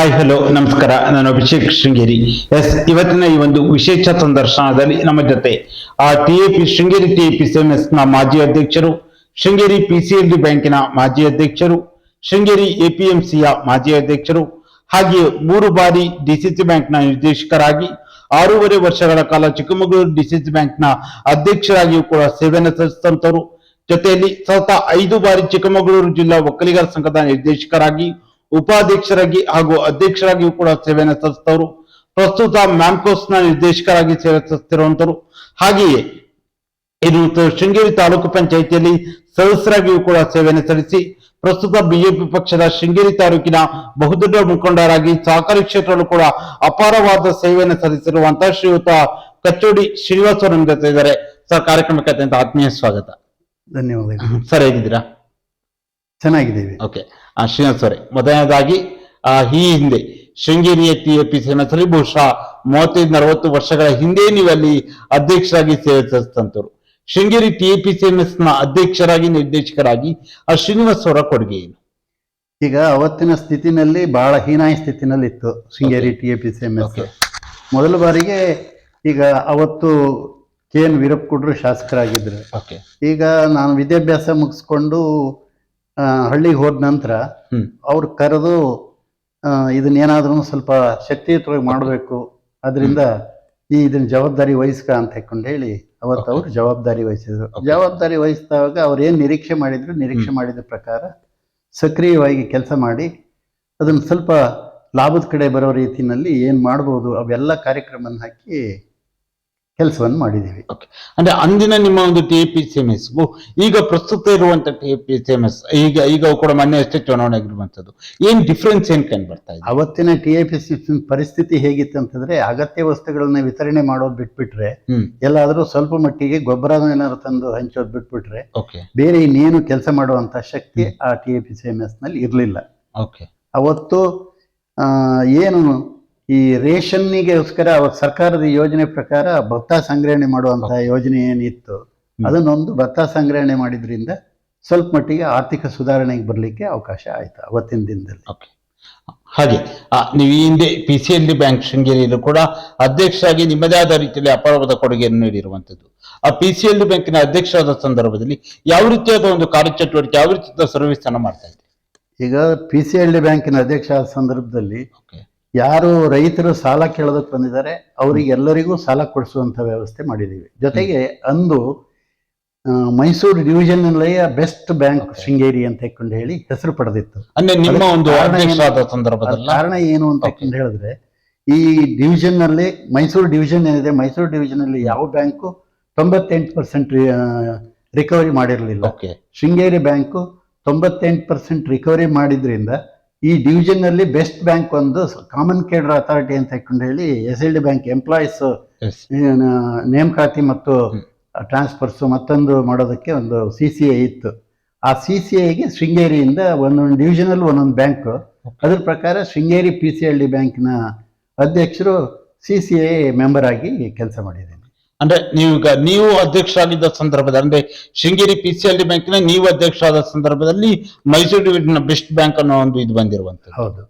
Hi hello ನಮಸ್ಕಾರ. ನಾನು ಅಭಿಷೇಕ್ ಶೃಂಗೇರಿ. ಇವತ್ತಿನ ಈ ಒಂದು ವಿಶೇಷ ಸಂದರ್ಶನದಲ್ಲಿ ನಮ್ಮ ಜೊತೆ ಶೃಂಗೇರಿ TAPCMS ನ ಮಾಜಿ ಅಧ್ಯಕ್ಷರು, ಶೃಂಗೇರಿ PCLD ಬ್ಯಾಂಕಿನ ಮಾಜಿ ಅಧ್ಯಕ್ಷರು, ಶೃಂಗೇರಿ APMCಯ ಮಾಜಿ ಅಧ್ಯಕ್ಷರು, ಹಾಗೆಯೇ 3 ಬಾರಿ DCC ಬ್ಯಾಂಕ್ನ ನಿರ್ದೇಶಕರಾಗಿ 6.5 ವರ್ಷಗಳ ಕಾಲ ಚಿಕ್ಕಮಗಳೂರು DCC ಬ್ಯಾಂಕ್ನ ಅಧ್ಯಕ್ಷರಾಗಿಯೂ ಕೂಡ ಸೇವೆಯನ್ನು ಸಲ್ಲಿಸಿದಂತವರು, ಜೊತೆಯಲ್ಲಿ ಸತತ 5 ಬಾರಿ ಚಿಕ್ಕಮಗಳೂರು ಜಿಲ್ಲಾ ಒಕ್ಕಲಿಗರ ಸಂಘದ ನಿರ್ದೇಶಕರಾಗಿ, ಉಪಾಧ್ಯಕ್ಷರಾಗಿ ಹಾಗೂ ಅಧ್ಯಕ್ಷರಾಗಿಯೂ ಕೂಡ ಸೇವೆಯನ್ನು ಸಲ್ಲಿಸಿದವರು, ಪ್ರಸ್ತುತ ಮ್ಯಾಮ್ಕೋಸ್ನ ನಿರ್ದೇಶಕರಾಗಿ ಸೇವೆ ಸಲ್ಲಿಸುತ್ತಿರುವಂತರು, ಹಾಗೆಯೇ ಶೃಂಗೇರಿ ತಾಲೂಕು ಪಂಚಾಯಿತಿಯಲ್ಲಿ ಸದಸ್ಯರಾಗಿಯೂ ಕೂಡ ಸೇವೆಯನ್ನು ಸಲ್ಲಿಸಿ ಪ್ರಸ್ತುತ ಬಿಜೆಪಿ ಪಕ್ಷದ ಶೃಂಗೇರಿ ತಾಲೂಕಿನ ಬಹುದೊಡ್ಡ ಮುಖಂಡರಾಗಿ ಸಹಕಾರಿ ಕ್ಷೇತ್ರದಲ್ಲೂ ಕೂಡ ಅಪಾರವಾದ ಸೇವೆಯನ್ನು ಸಲ್ಲಿಸಿರುವಂತಹ ಶ್ರೀಯುತ ಕಚ್ಚೋಡಿ ಶ್ರೀನಿವಾಸ್ ಅವರು ನಮ್ಮ ಜೊತೆ ಇದ್ದಾರೆ. ಸರ್, ಕಾರ್ಯಕ್ರಮಕ್ಕೆ ಅತ್ಯಂತ ಆತ್ಮೀಯ ಸ್ವಾಗತ. ಧನ್ಯವಾದಗಳು ಸರ್, ಹೇಗಿದ್ದೀರಾ? ಚೆನ್ನಾಗಿದ್ದೀವಿ. ಓಕೆ. ಶ್ರೀನಿವಾಸ್ ಅವರೇ, ಮೊದಲನೇದಾಗಿ ಈ ಹಿಂದೆ ಶೃಂಗೇರಿಯ TAPCMS ಅಲ್ಲಿ ಬಹುಶಃ 35-40 ವರ್ಷಗಳ ಹಿಂದೆ ನೀವು ಅಲ್ಲಿ ಅಧ್ಯಕ್ಷರಾಗಿ ಸೇವೆ ಸಲ್ಲಿಸಿದಂತವರು. ಶೃಂಗೇರಿ TAPCMS ನ ಅಧ್ಯಕ್ಷರಾಗಿ ನಿರ್ದೇಶಕರಾಗಿ ಶ್ರೀನಿವಾಸ್ ಅವರ ಕೊಡುಗೆ ಏನು? ಈಗ ಅವತ್ತಿನ ಸ್ಥಿತಿನಲ್ಲಿ ಬಹಳ ಹೀನಾಯ ಸ್ಥಿತಿನಲ್ಲಿ ಇತ್ತು ಶೃಂಗೇರಿ TAPCMS. ಮೊದಲ ಬಾರಿಗೆ ಈಗ ಅವತ್ತು KN ವೀರಪ್ಪಗೌಡರು ಶಾಸಕರಾಗಿದ್ರು. ಈಗ ನಾನು ವಿದ್ಯಾಭ್ಯಾಸ ಮುಗಿಸ್ಕೊಂಡು ಹಳ್ಳಿಗೆ ಹೋದ ನಂತರ ಅವ್ರು ಕರೆದು ಇದನ್ನೇನಾದ್ರೂ ಸ್ವಲ್ಪ ಶಕ್ತಿಯುತವಾಗಿ ಮಾಡಬೇಕು, ಅದರಿಂದ ಇದನ್ನ ಜವಾಬ್ದಾರಿ ವಹಿಸ್ಕ ಅಂತ ಹೇಳ್ಕೊಂಡು ಹೇಳಿ ಅವತ್ತು ಅವ್ರು ಜವಾಬ್ದಾರಿ ವಹಿಸಿದ್ರು. ಜವಾಬ್ದಾರಿ ವಹಿಸಿದಾಗ ಅವ್ರು ಏನ್ ನಿರೀಕ್ಷೆ ಮಾಡಿದ ಪ್ರಕಾರ ಸಕ್ರಿಯವಾಗಿ ಕೆಲಸ ಮಾಡಿ ಅದನ್ನ ಸ್ವಲ್ಪ ಲಾಭದ ಕಡೆ ಬರೋ ರೀತಿಯಲ್ಲಿ ಏನ್ ಮಾಡ್ಬೋದು ಅವೆಲ್ಲ ಕಾರ್ಯಕ್ರಮವನ್ನು ಹಾಕಿ ಕೆಲಸವನ್ನು ಮಾಡಿದೀವಿ. ಅಂದ್ರೆ ಅಂದಿನ ನಿಮ್ಮ ಒಂದು TAPCMS ಈಗ ಪ್ರಸ್ತುತ ಇರುವಂತ TAPCMS ಈಗ ಕೂಡ ಮೊನ್ನೆ ಅಷ್ಟೇ ಚುನಾವಣೆ ಆಗಿರುವಂತದ್ದು, ಏನ್ ಡಿಫ್ರೆನ್ಸ್ ಏನ್ ಕಂಡು ಬರ್ತಾ ಇದೆ? ಅವತ್ತಿನ TAPCMS ಪರಿಸ್ಥಿತಿ ಹೇಗಿತ್ತು ಅಂತಂದ್ರೆ ಅಗತ್ಯ ವಸ್ತುಗಳನ್ನ ವಿತರಣೆ ಮಾಡೋದು ಬಿಟ್ಬಿಟ್ರೆ, ಎಲ್ಲಾದ್ರೂ ಸ್ವಲ್ಪ ಮಟ್ಟಿಗೆ ಗೊಬ್ಬರ ಏನಾದ್ರು ತಂದು ಹಂಚೋದು ಬಿಟ್ಬಿಟ್ರೆ ಬೇರೆ ಇನ್ನೇನು ಕೆಲಸ ಮಾಡುವಂತ ಶಕ್ತಿ ಆ TAPCMS ನಲ್ಲಿ ಇರ್ಲಿಲ್ಲ. ಅವತ್ತು ಏನು ಈ ರೇಷನ್ನಿಗೋಸ್ಕರ ಸರ್ಕಾರದ ಯೋಜನೆ ಪ್ರಕಾರ ಭತ್ತ ಸಂಗ್ರಹಣೆ ಮಾಡುವಂತಹ ಯೋಜನೆ ಏನಿತ್ತು, ಅದನ್ನೊಂದು ಭತ್ತ ಸಂಗ್ರಹಣೆ ಮಾಡಿದ್ರಿಂದ ಸ್ವಲ್ಪ ಮಟ್ಟಿಗೆ ಆರ್ಥಿಕ ಸುಧಾರಣೆಗೆ ಬರ್ಲಿಕ್ಕೆ ಅವಕಾಶ ಆಯ್ತು ಅವತ್ತಿನ ದಿನದಲ್ಲಿ. ಹಾಗೆ ನೀವು ಈ ಹಿಂದೆ PCLD ಬ್ಯಾಂಕ್ ಶೃಂಗೇರಿಯಲ್ಲೂ ಕೂಡ ಅಧ್ಯಕ್ಷರಾಗಿ ನಿಮ್ಮದೇ ಆದ ರೀತಿಯಲ್ಲಿ ಅಪಾರವಾದ ಕೊಡುಗೆಯನ್ನು ನೀಡಿರುವಂತದ್ದು. ಆ PCLD ಬ್ಯಾಂಕಿನ ಅಧ್ಯಕ್ಷರಾದ ಸಂದರ್ಭದಲ್ಲಿ ಯಾವ ರೀತಿಯಾದ ಒಂದು ಕಾರ್ಯಚಟುವಟಿಕೆ, ಯಾವ ರೀತಿಯಾದ ಸರ್ವಿಸ್ ಅನ್ನು ಮಾಡ್ತಾ ಇದ್ದೀರಿ? ಈಗ PCLD ಬ್ಯಾಂಕಿನ ಅಧ್ಯಕ್ಷ ಆದ ಸಂದರ್ಭದಲ್ಲಿ ಯಾರು ರೈತರು ಸಾಲ ಕೇಳೋದಕ್ಕೆ ಬಂದಿದ್ದಾರೆ ಅವರಿಗೆಲ್ಲರಿಗೂ ಸಾಲ ಕೊಡಿಸುವಂತ ವ್ಯವಸ್ಥೆ ಮಾಡಿದ್ದೀವಿ. ಜೊತೆಗೆ ಅಂದು ಮೈಸೂರು ಡಿವಿಷನ್ ನಲ್ಲಿ ಬೆಸ್ಟ್ ಬ್ಯಾಂಕ್ ಶೃಂಗೇರಿ ಅಂತ ಹೇಳ್ಕೊಂಡು ಹೇಳಿ ಹೆಸರು ಪಡೆದಿತ್ತು. ಕಾರಣ ಏನು ಅಂತ ಹೇಳ್ಕೊಂಡು ಹೇಳಿದ್ರೆ, ಈ ಡಿವಿಷನ್ ನಲ್ಲಿ ಮೈಸೂರು ಡಿವಿಷನ್ ಏನಿದೆ, ಮೈಸೂರು ಡಿವಿಷನ್ ಅಲ್ಲಿ ಯಾವ ಬ್ಯಾಂಕು 98% ರಿಕವರಿ ಮಾಡಿರಲಿಲ್ಲ. ಶೃಂಗೇರಿ ಬ್ಯಾಂಕು 98% ರಿಕವರಿ ಮಾಡಿದ್ರಿಂದ ಈ ಡಿವಿಷನ್ ನಲ್ಲಿ ಬೆಸ್ಟ್ ಬ್ಯಾಂಕ್ ಒಂದು ಕಾಮನ್ ಕೇಡರ್ ಅಥಾರಿಟಿ ಅಂತ ಹೇಳ್ಕೊಂಡು ಹೇಳಿ SLD ಬ್ಯಾಂಕ್ ಎಂಪ್ಲಾಯೀಸ್ ನೇಮಕಾತಿ ಮತ್ತು ಟ್ರಾನ್ಸ್ಫರ್ಸ್ ಮತ್ತೊಂದು ಮಾಡೋದಕ್ಕೆ ಒಂದು CCI ಇತ್ತು. ಆ CCIಗೆ ಶೃಂಗೇರಿಯಿಂದ ಒಂದೊಂದು ಡಿವಿಷನ್ ಅಲ್ಲಿ ಒಂದೊಂದು ಬ್ಯಾಂಕ್, ಅದ್ರ ಪ್ರಕಾರ ಶೃಂಗೇರಿ PCLD ಬ್ಯಾಂಕ್ನ ಅಧ್ಯಕ್ಷರು CCI ಮೆಂಬರ್ ಆಗಿ ಕೆಲಸ ಮಾಡಿದ್ದೇನೆ. ಅಂದ್ರೆ ನೀವು ಅಧ್ಯಕ್ಷರಾಗಿದ್ದ ಸಂದರ್ಭದಲ್ಲಿ, ಅಂದ್ರೆ ಶೃಂಗೇರಿ PCLD ಬ್ಯಾಂಕಿನ ನೀವು ಅಧ್ಯಕ್ಷರಾದ ಸಂದರ್ಭದಲ್ಲಿ ಮೈಸೂರು ಡಿವಿಷನ್ ಬೆಸ್ಟ್ ಬ್ಯಾಂಕ್ ಅನ್ನೋ ಒಂದು ಇದು ಬಂದಿರುವಂತದ್ದು. ಹೌದು.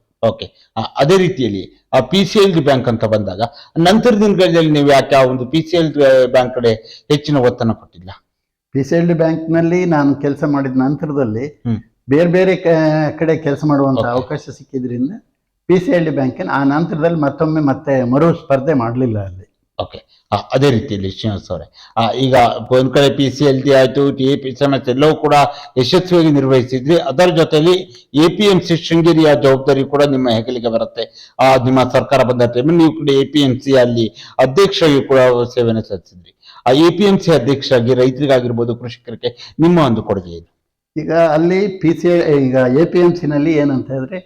ಅದೇ ರೀತಿಯಲ್ಲಿ ಆ PCLD ಬ್ಯಾಂಕ್ ಅಂತ ಬಂದಾಗ ನಂತರದ ದಿನಗಳಲ್ಲಿ ನೀವು ಯಾಕೆ ಆ ಒಂದು PCLD ಬ್ಯಾಂಕ್ ಕಡೆ ಹೆಚ್ಚಿನ ಒತ್ತನ್ನು ಕೊಟ್ಟಿಲ್ಲ? PCLD ಬ್ಯಾಂಕ್ ನಲ್ಲಿ ನಾನು ಕೆಲಸ ಮಾಡಿದ ನಂತರದಲ್ಲಿ ಬೇರೆ ಬೇರೆ ಕಡೆ ಕೆಲಸ ಮಾಡುವಂತ ಅವಕಾಶ ಸಿಕ್ಕಿದ್ರಿಂದ PCLD ಬ್ಯಾಂಕಿನ ಆ ನಂತರದಲ್ಲಿ ಮತ್ತೆ ಮರು ಸ್ಪರ್ಧೆ ಮಾಡಲಿಲ್ಲ ಅಲ್ಲಿ. ಅದೇ ರೀತಿಯಲ್ಲಿ ಶ್ರೀನಿವಾಸ್ ಅವರೇ, ಈಗ ಒಂದ್ ಕಡೆ PCLD ಆಯ್ತು, TAPCMS ಎಲ್ಲವೂ ಕೂಡ ಯಶಸ್ವಿಯಾಗಿ ನಿರ್ವಹಿಸಿದ್ರಿ. ಅದರ ಜೊತೆಯಲ್ಲಿ APMC ಶೃಂಗೇರಿಯ ಜವಾಬ್ದಾರಿ ಕೂಡ ನಿಮ್ಮ ಹೆಗಲಿಗೆ ಬರುತ್ತೆ. ನಿಮ್ಮ ಸರ್ಕಾರ ಬಂದ ಟೈಮಲ್ಲಿ ನೀವು ಕೂಡ APMC ಅಲ್ಲಿ ಅಧ್ಯಕ್ಷರಾಗಿ ಕೂಡ ಸೇವೆಯನ್ನು ಸಲ್ಲಿಸಿದ್ರಿ. ಆ APMC ಅಧ್ಯಕ್ಷರಾಗಿ ರೈತರಿಗಾಗಿರ್ಬೋದು, ಕೃಷಿಕರಿಗೆ ನಿಮ್ಮ ಒಂದು ಕೊಡುಗೆ ಏನು? ಈಗ ಅಲ್ಲಿ ಈಗ APMC ನಲ್ಲಿ ಏನಂತ ಹೇಳಿದ್ರೆ,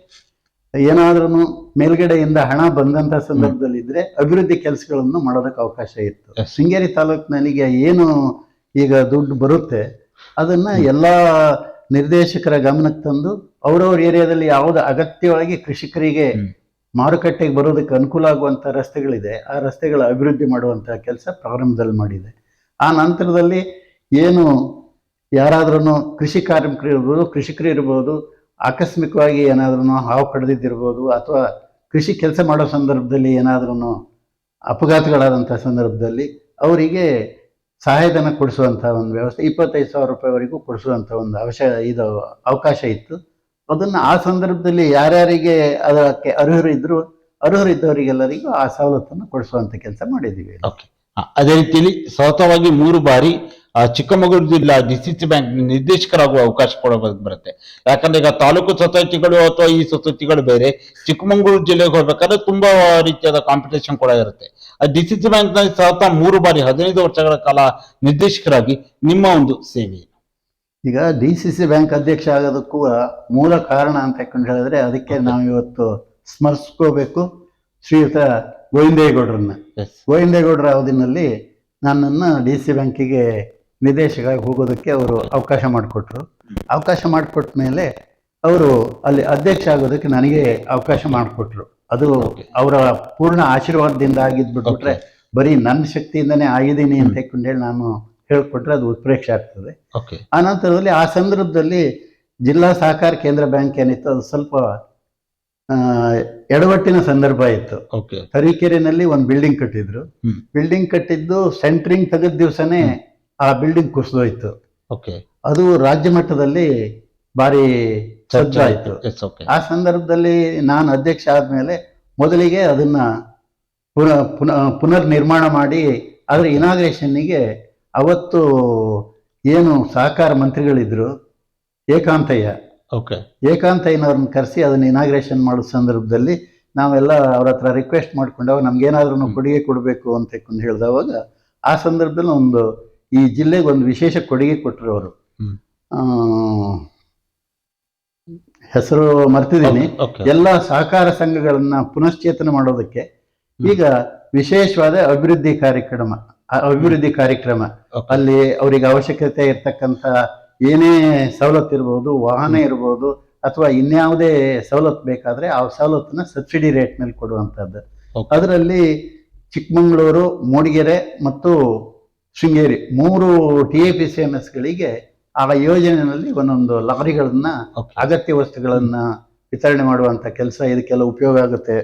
ಏನಾದ್ರೂ ಮೇಲ್ಗಡೆಯಿಂದ ಹಣ ಬಂದಂತ ಸಂದರ್ಭದಲ್ಲಿ ಇದ್ರೆ ಅಭಿವೃದ್ಧಿ ಕೆಲಸಗಳನ್ನು ಮಾಡೋದಕ್ಕೆ ಅವಕಾಶ ಇತ್ತು. ಶೃಂಗೇರಿ ತಾಲೂಕಿನಲ್ಲಿ ಏನು ಈಗ ದುಡ್ಡು ಬರುತ್ತೆ ಅದನ್ನ ಎಲ್ಲಾ ನಿರ್ದೇಶಕರ ಗಮನಕ್ಕೆ ತಂದು ಅವ್ರವ್ರ ಏರಿಯಾದಲ್ಲಿ ಯಾವ್ದು ಅಗತ್ಯವಾಗಿ ಕೃಷಿಕರಿಗೆ ಮಾರುಕಟ್ಟೆಗೆ ಬರೋದಕ್ಕೆ ಅನುಕೂಲ ಆಗುವಂತ ರಸ್ತೆಗಳಿದೆ, ಆ ರಸ್ತೆಗಳ ಅಭಿವೃದ್ಧಿ ಮಾಡುವಂತಹ ಕೆಲಸ ಪ್ರಾರಂಭದಲ್ಲಿ ಮಾಡಿದೆ. ಆ ನಂತರದಲ್ಲಿ ಏನು ಯಾರಾದ್ರೂ ಕೃಷಿ ಕಾರ್ಮಿಕರು ಇರ್ಬೋದು, ಕೃಷಿಕರು ಇರ್ಬೋದು, ಆಕಸ್ಮಿಕವಾಗಿ ಏನಾದ್ರೂ ಹಾವು ಕಡ್ದಿದ್ದಿರ್ಬೋದು ಅಥವಾ ಕೃಷಿ ಕೆಲಸ ಮಾಡೋ ಸಂದರ್ಭದಲ್ಲಿ ಏನಾದ್ರೂ ಅಪಘಾತಗಳಾದಂಥ ಸಂದರ್ಭದಲ್ಲಿ ಅವರಿಗೆ ಸಹಾಯಧನ ಕೊಡಿಸುವಂಥ ಒಂದು ವ್ಯವಸ್ಥೆ 25,000 ರೂಪಾಯಿವರೆಗೂ ಕೊಡಿಸುವಂಥ ಒಂದು ಅವಕಾಶ ಇತ್ತು. ಅದನ್ನು ಆ ಸಂದರ್ಭದಲ್ಲಿ ಯಾರ್ಯಾರಿಗೆ ಅದಕ್ಕೆ ಅರ್ಹರಿದ್ದವರಿಗೆಲ್ಲರಿಗೂ ಆ ಸವಲತ್ತನ್ನು ಕೊಡಿಸುವಂಥ ಕೆಲಸ ಮಾಡಿದ್ದೀವಿ. ಅದೇ ರೀತಿಯಲ್ಲಿ ಸತತವಾಗಿ 3 ಬಾರಿ ಚಿಕ್ಕಮಗಳೂರು ಜಿಲ್ಲಾ DCC ಬ್ಯಾಂಕ್ ನಿರ್ದೇಶಕರಾಗುವ ಅವಕಾಶ ಕೂಡ ಬರುತ್ತೆ. ಯಾಕಂದ್ರೆ ಈಗ ತಾಲೂಕು ಸೊಸೈಟಿಗಳು ಅಥವಾ ಈ ಸೊಸೈಟಿಗಳು ಬೇರೆ, ಚಿಕ್ಕಮಗಳೂರು ಜಿಲ್ಲೆಗೆ ಹೋಗ್ಬೇಕಾದ್ರೆ ತುಂಬಾ ರೀತಿಯಾದ ಕಾಂಪಿಟೇಷನ್ ಕೂಡ ಇರುತ್ತೆ. DCC ಬ್ಯಾಂಕ್ ನಲ್ಲಿ ಸತತ 3 ಬಾರಿ 15 ವರ್ಷಗಳ ಕಾಲ ನಿರ್ದೇಶಕರಾಗಿ ನಿಮ್ಮ ಒಂದು ಸೇವೆ. ಈಗ DCC ಬ್ಯಾಂಕ್ ಅಧ್ಯಕ್ಷ ಆಗೋದಕ್ಕೂ ಮೂಲ ಕಾರಣ ಅಂತ ಹೇಳಿದ್ರೆ ಅದಕ್ಕೆ ನಾವು ಇವತ್ತು ಸ್ಮರಿಸ್ಕೋಬೇಕು ಶ್ರೀಯುತ ಗೋವಿಂದೇಗೌಡರನ್ನ. ಗೋವಿಂದೇಗೌಡರ ಅವಧಿನಲ್ಲಿ ನನ್ನನ್ನು DCC ಬ್ಯಾಂಕಿಗೆ ನಿರ್ದೇಶಕರಾಗಿ ಹೋಗೋದಕ್ಕೆ ಅವರು ಅವಕಾಶ ಮಾಡಿಕೊಟ್ರು. ಅವಕಾಶ ಮಾಡಿಕೊಟ್ಟ ಮೇಲೆ ಅವರು ಅಲ್ಲಿ ಅಧ್ಯಕ್ಷ ಆಗೋದಕ್ಕೆ ನನಗೆ ಅವಕಾಶ ಮಾಡಿಕೊಟ್ರು. ಅದು ಅವರ ಪೂರ್ಣ ಆಶೀರ್ವಾದದಿಂದ ಆಗಿದ್ಬಿಟ್ರೆ ಬರೀ ನನ್ನ ಶಕ್ತಿಯಿಂದನೇ ಆಗಿದ್ದೀನಿ ಅಂತ ಹೇಳಿ ನಾನು ಹೇಳ್ಕೊಟ್ರೆ ಅದು ಉತ್ಪ್ರೇಕ್ಷೆ ಆಗ್ತದೆ. ಆ ನಂತರದಲ್ಲಿ ಆ ಸಂದರ್ಭದಲ್ಲಿ ಜಿಲ್ಲಾ ಸಹಕಾರ ಕೇಂದ್ರ ಬ್ಯಾಂಕ್ ಏನಿತ್ತು ಅದು ಸ್ವಲ್ಪ ಎಡವಟ್ಟಿನ ಸಂದರ್ಭ ಇತ್ತು. ತರೀಕೆರೆನಲ್ಲಿ ಒಂದು ಬಿಲ್ಡಿಂಗ್ ಕಟ್ಟಿದ್ರು. ಬಿಲ್ಡಿಂಗ್ ಕಟ್ಟಿದ್ದು ಸೆಂಟ್ರಿಂಗ್ ತೆಗೆದ ದಿವಸನೇ ಆ ಬಿಲ್ಡಿಂಗ್ ಕುಸಿದೋಯ್ತು. ಅದು ರಾಜ್ಯ ಮಟ್ಟದಲ್ಲಿ ಭಾರಿ ಚರ್ಚೆ ಆಯ್ತು. ಆ ಸಂದರ್ಭದಲ್ಲಿ ನಾನು ಅಧ್ಯಕ್ಷ ಆದ್ಮೇಲೆ ಮೊದಲಿಗೆ ಅದನ್ನ ಪುನರ್ ನಿರ್ಮಾಣ ಮಾಡಿ ಅದರ ಇನಾಗ್ರೇಷನ್ನಿಗೆ ಅವತ್ತು ಏನು ಸಹಕಾರ ಮಂತ್ರಿಗಳಿದ್ರು ಏಕಾಂತಯ್ಯನವ್ರನ್ನ ಕರೆಸಿ ಅದನ್ನ ಇನಾಗ್ರೇಷನ್ ಮಾಡೋ ಸಂದರ್ಭದಲ್ಲಿ ನಾವೆಲ್ಲ ಅವ್ರ ಹತ್ರ ರಿಕ್ವೆಸ್ಟ್ ಮಾಡ್ಕೊಂಡಾಗ ನಮ್ಗೇನಾದ್ರೂ ಕೊಡುಗೆ ಕೊಡಬೇಕು ಅಂತ ಹೇಳಿದವಾಗ ಆ ಸಂದರ್ಭದಲ್ಲಿ ಈ ಜಿಲ್ಲೆಗೆ ಒಂದು ವಿಶೇಷ ಕೊಡುಗೆ ಕೊಟ್ಟರು ಅವರು. ಹೆಸರು ಮರ್ತಿದ್ದೀನಿ. ಎಲ್ಲ ಸಹಕಾರ ಸಂಘಗಳನ್ನ ಪುನಶ್ಚೇತನ ಮಾಡೋದಕ್ಕೆ ಈಗ ವಿಶೇಷವಾದ ಅಭಿವೃದ್ಧಿ ಕಾರ್ಯಕ್ರಮ ಅಲ್ಲಿ ಅವರಿಗೆ ಅವಶ್ಯಕತೆ ಇರ್ತಕ್ಕಂಥ ಏನೇ ಸವಲತ್ತು ಇರ್ಬೋದು, ವಾಹನ ಇರ್ಬೋದು ಅಥವಾ ಇನ್ಯಾವುದೇ ಸವಲತ್ತು ಬೇಕಾದ್ರೆ ಆ ಸವಲತ್ತನ್ನ ಸಬ್ಸಿಡಿ ರೇಟ್ ಮೇಲೆ ಕೊಡುವಂಥದ್ದು. ಅದರಲ್ಲಿ ಚಿಕ್ಕಮಗಳೂರು, ಮೂಡಿಗೆರೆ ಮತ್ತು ಶೃಂಗೇರಿ 3 TAPCMSಗಳಿಗೆ ಆ ಯೋಜನೆಯಲ್ಲಿ ಒಂದೊಂದು ಲಾರಿಗಳನ್ನ ಅಗತ್ಯ ವಸ್ತುಗಳನ್ನ ವಿತರಣೆ ಮಾಡುವಂತ ಕೆಲಸ ಇದಕ್ಕೆಲ್ಲ ಉಪಯೋಗ ಆಗುತ್ತೆ.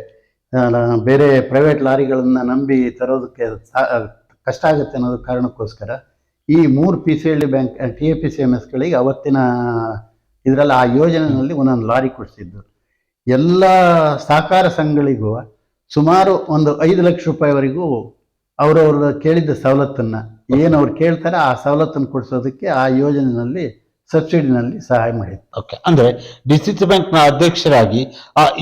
ಬೇರೆ ಪ್ರೈವೇಟ್ ಲಾರಿಗಳನ್ನ ನಂಬಿ ತರೋದಕ್ಕೆ ಕಷ್ಟ ಆಗುತ್ತೆ ಅನ್ನೋದು ಕಾರಣಕ್ಕೋಸ್ಕರ ಈ 3 PCLD ಬ್ಯಾಂಕ್ TAPCMSಗಳಿಗೆ ಅವತ್ತಿನ ಇದರಲ್ಲಿ ಆ ಯೋಜನೆಯಲ್ಲಿ ಒಂದೊಂದು ಲಾರಿ ಕೊಡಿಸಿದ್ದು. ಎಲ್ಲ ಸಹಕಾರ ಸಂಘಗಳಿಗೂ ಸುಮಾರು ಒಂದು 5 ಲಕ್ಷ ರೂಪಾಯಿವರೆಗೂ ಅವ್ರವ್ರ ಕೇಳಿದ್ದ ಸವಲತ್ತನ್ನ ಏನು ಅವ್ರು ಕೇಳ್ತಾರೆ ಆ ಸವಲತ್ತನ್ನು ಕೊಡಿಸೋದಕ್ಕೆ ಆ ಯೋಜನೆಯಲ್ಲಿ ಸಬ್ಸಿಡಿನಲ್ಲಿ ಸಹಾಯ ಮಾಡಿದ್ರು. ಅಂದ್ರೆ DCC ಬ್ಯಾಂಕ್ ನ ಅಧ್ಯಕ್ಷರಾಗಿ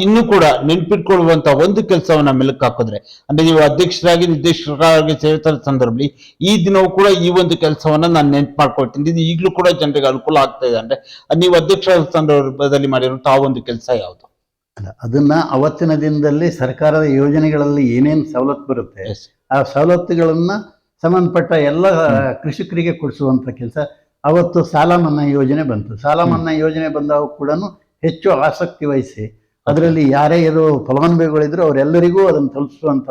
ಇನ್ನೂ ಕೂಡ ನೆನ್ಪಿಟ್ಕೊಳ್ಳುವಂತ ಒಂದು ಕೆಲಸವನ್ನ ಮೆಲುಕು ಹಾಕಿದ್ರೆ, ಅಂದ್ರೆ ನೀವು ಅಧ್ಯಕ್ಷರಾಗಿ ನಿರ್ದೇಶಕರಾಗಿ ಸೇರ್ತಾ ಸಂದರ್ಭದಲ್ಲಿ ಈ ದಿನವೂ ಕೂಡ ಈ ಒಂದು ಕೆಲಸವನ್ನ ನಾನು ನೆನ್ಪು ಮಾಡ್ಕೊಳ್ತೀನಿ. ಇದು ಈಗಲೂ ಕೂಡ ಜನರಿಗೆ ಅನುಕೂಲ ಆಗ್ತಾ ಇದೆ. ಅಂದ್ರೆ ನೀವು ಅಧ್ಯಕ್ಷರ ಸಂದರ್ಭದಲ್ಲಿ ಮಾಡಿರುವಂತಹ ಆ ಒಂದು ಕೆಲಸ ಯಾವುದು? ಅದನ್ನ ಅವತ್ತಿನ ದಿನದಲ್ಲಿ ಸರ್ಕಾರದ ಯೋಜನೆಗಳಲ್ಲಿ ಏನೇನು ಸವಲತ್ತು ಬರುತ್ತೆ ಆ ಸವಲತ್ತುಗಳನ್ನ ಸಂಬಂಧಪಟ್ಟ ಎಲ್ಲ ಕೃಷಿಕರಿಗೆ ಕೊಡಿಸುವಂತ ಕೆಲಸ. ಅವತ್ತು ಸಾಲ ಮನ್ನಾ ಯೋಜನೆ ಬಂತು. ಸಾಲ ಮನ್ನಾ ಯೋಜನೆ ಬಂದಾಗ ಕೂಡ ಹೆಚ್ಚು ಆಸಕ್ತಿ ವಹಿಸಿ ಅದರಲ್ಲಿ ಯಾರೇ ಫಲಾನುಭವಿಗಳಿದ್ರು ಅವರೆಲ್ಲರಿಗೂ ಅದನ್ನು ತಲುಪಿಸುವಂತ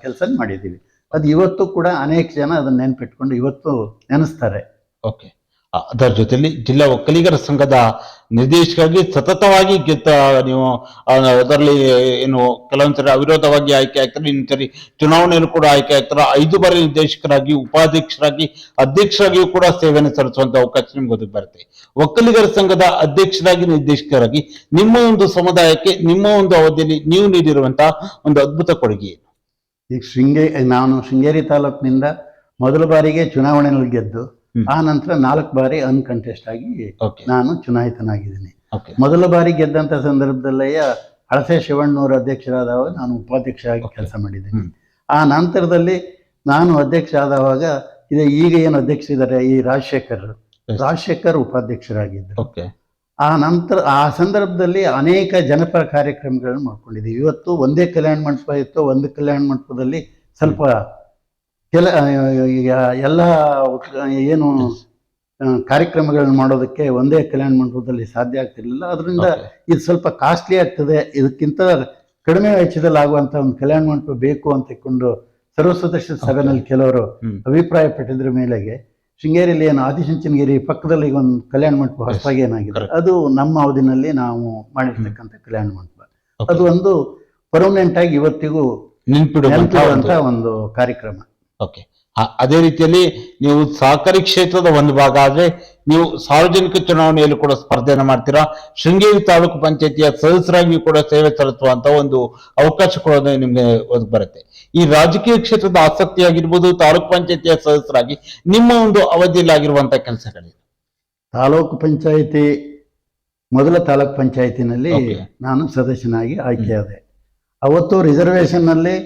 ಕೆಲಸ ಮಾಡಿದ್ದೀವಿ. ಅದು ಇವತ್ತು ಕೂಡ ಅನೇಕ ಜನ ಅದನ್ನ ನೆನ್ಪಿಟ್ಕೊಂಡು ಇವತ್ತು ನೆನೆಸ್ತಾರೆ. ಅದರ ಜೊತೆಲಿ ಜಿಲ್ಲಾ ಒಕ್ಕಲಿಗರ ಸಂಘದ ನಿರ್ದೇಶಕರಾಗಿ ಸತತವಾಗಿ ನೀವು ಅದರಲ್ಲಿ ಏನು ಕೆಲವೊಂದ್ಸರಿ ಅವಿರೋಧವಾಗಿ ಆಯ್ಕೆ ಆಗ್ತಾರೆ, ಇನ್ನೊಂದ್ಸರಿ ಚುನಾವಣೆಯನ್ನು ಕೂಡ ಆಯ್ಕೆ ಆಗ್ತಾರೆ. 5 ಬಾರಿ ನಿರ್ದೇಶಕರಾಗಿ, ಉಪಾಧ್ಯಕ್ಷರಾಗಿ, ಅಧ್ಯಕ್ಷರಾಗಿಯೂ ಕೂಡ ಸೇವೆಯನ್ನು ಸಲ್ಲಿಸುವಂತ ಅವಕಾಶ ನಿಮ್ಗೆ ಒದಗಿ ಬರುತ್ತೆ. ಒಕ್ಕಲಿಗರ ಸಂಘದ ಅಧ್ಯಕ್ಷರಾಗಿ, ನಿರ್ದೇಶಕರಾಗಿ ನಿಮ್ಮ ಒಂದು ಸಮುದಾಯಕ್ಕೆ ನಿಮ್ಮ ಒಂದು ಅವಧಿಯಲ್ಲಿ ನೀವು ನೀಡಿರುವಂತಹ ಒಂದು ಅದ್ಭುತ ಕೊಡುಗೆ ಏನು? ಈಗ ನಾನು ಶೃಂಗೇರಿ ತಾಲೂಕಿನಿಂದ ಮೊದಲ ಬಾರಿಗೆ ಚುನಾವಣೆಯಲ್ಲಿ ಗೆದ್ದು ಆ ನಂತರ 4 ಬಾರಿ ಅನ್ಕಂಟೆಸ್ಟ್ ಆಗಿ ನಾನು ಚುನಾಯಿತನಾಗಿದ್ದೀನಿ. ಮೊದಲ ಬಾರಿ ಗೆದ್ದಂತ ಸಂದರ್ಭದಲ್ಲೇ ಹಳಸೆ ಶಿವಣ್ಣನವರು ಅಧ್ಯಕ್ಷರಾದವಾಗ ನಾನು ಉಪಾಧ್ಯಕ್ಷರಾಗಿ ಕೆಲಸ ಮಾಡಿದ್ದೀನಿ. ಆ ನಂತರದಲ್ಲಿ ನಾನು ಅಧ್ಯಕ್ಷ ಆದವಾಗ ಈಗ ಏನು ಅಧ್ಯಕ್ಷರಿದ್ದಾರೆ ಈ ರಾಜಶೇಖರ್ ಉಪಾಧ್ಯಕ್ಷರಾಗಿದ್ದರು. ಆ ನಂತರ ಆ ಸಂದರ್ಭದಲ್ಲಿ ಅನೇಕ ಜನಪರ ಕಾರ್ಯಕ್ರಮಗಳನ್ನು ಮಾಡ್ಕೊಂಡಿದ್ದೀವಿ. ಇವತ್ತು ಒಂದೇ ಕಲ್ಯಾಣ ಮಂಟಪ ಇತ್ತು. ಒಂದು ಕಲ್ಯಾಣ ಮಂಟಪದಲ್ಲಿ ಸ್ವಲ್ಪ ಎಲ್ಲ ಏನು ಕಾರ್ಯಕ್ರಮಗಳನ್ನ ಮಾಡೋದಕ್ಕೆ ಒಂದೇ ಕಲ್ಯಾಣ ಮಂಟಪದಲ್ಲಿ ಸಾಧ್ಯ ಆಗ್ತಿರ್ಲಿಲ್ಲ. ಅದರಿಂದ ಇದು ಸ್ವಲ್ಪ ಕಾಸ್ಟ್ಲಿ ಆಗ್ತದೆ, ಇದಕ್ಕಿಂತ ಕಡಿಮೆ ವೆಚ್ಚದಲ್ಲಿ ಆಗುವಂತ ಒಂದು ಕಲ್ಯಾಣ ಮಂಟಪ ಬೇಕು ಅಂತ ಇಟ್ಕೊಂಡು ಸರ್ವಸದಸ್ಯ ಸಭೆಯಲ್ಲಿ ಕೆಲವರು ಅಭಿಪ್ರಾಯ ಪಟ್ಟಿದ್ರ ಮೇಲೆಗೆ ಶೃಂಗೇರಿಯಲ್ಲಿ ಏನು ಆದಿಚುಂಚನಗಿರಿ ಪಕ್ಕದಲ್ಲಿ ಒಂದು ಕಲ್ಯಾಣ ಮಂಟಪ ಹೊಸದಾಗಿ ಏನಾಗಿದೆ ಅದು ನಮ್ಮ ಅವಧಿನಲ್ಲಿ ನಾವು ಮಾಡಿರ್ತಕ್ಕಂಥ ಕಲ್ಯಾಣ ಮಂಟಪ. ಅದು ಒಂದು ಪರ್ಮನೆಂಟ್ ಆಗಿ ಇವತ್ತಿಗೂ ನೆನಪಿಡುವಂತ ಒಂದು ಕಾರ್ಯಕ್ರಮ. ಓಕೆ. ಅದೇ ರೀತಿಯಲ್ಲಿ ನೀವು ಸಹಕಾರಿ ಕ್ಷೇತ್ರದ ಒಂದು ಭಾಗ ಆದ್ರೆ ನೀವು ಸಾರ್ವಜನಿಕ ಚುನಾವಣೆಯಲ್ಲಿ ಕೂಡ ಸ್ಪರ್ಧೆಯನ್ನು ಮಾಡ್ತೀರಾ. ಶೃಂಗೇರಿ ತಾಲೂಕು ಪಂಚಾಯತಿಯ ಸದಸ್ಯರಾಗಿ ಕೂಡ ಸೇವೆ ಸಲ್ಲಿಸುವಂತ ಒಂದು ಅವಕಾಶ ಕೂಡ ನಿಮ್ಗೆ ಒದಗಿ ಬರುತ್ತೆ. ಈ ರಾಜಕೀಯ ಕ್ಷೇತ್ರದ ಆಸಕ್ತಿ ಆಗಿರ್ಬೋದು, ತಾಲೂಕು ಪಂಚಾಯತಿಯ ಸದಸ್ಯರಾಗಿ ನಿಮ್ಮ ಒಂದು ಅವಧಿಯಲ್ಲಿ ಆಗಿರುವಂತಹ ಕೆಲಸಗಳಿವೆ. ತಾಲೂಕು ಪಂಚಾಯತಿ ಮೊದಲ ತಾಲೂಕು ಪಂಚಾಯತಿನಲ್ಲಿ ನಾನು ಸದಸ್ಯನಾಗಿ ಆಯ್ಕೆಯಾದೆ. ಅವತ್ತು ರಿಸರ್ವೇಶನ್ ನಲ್ಲಿ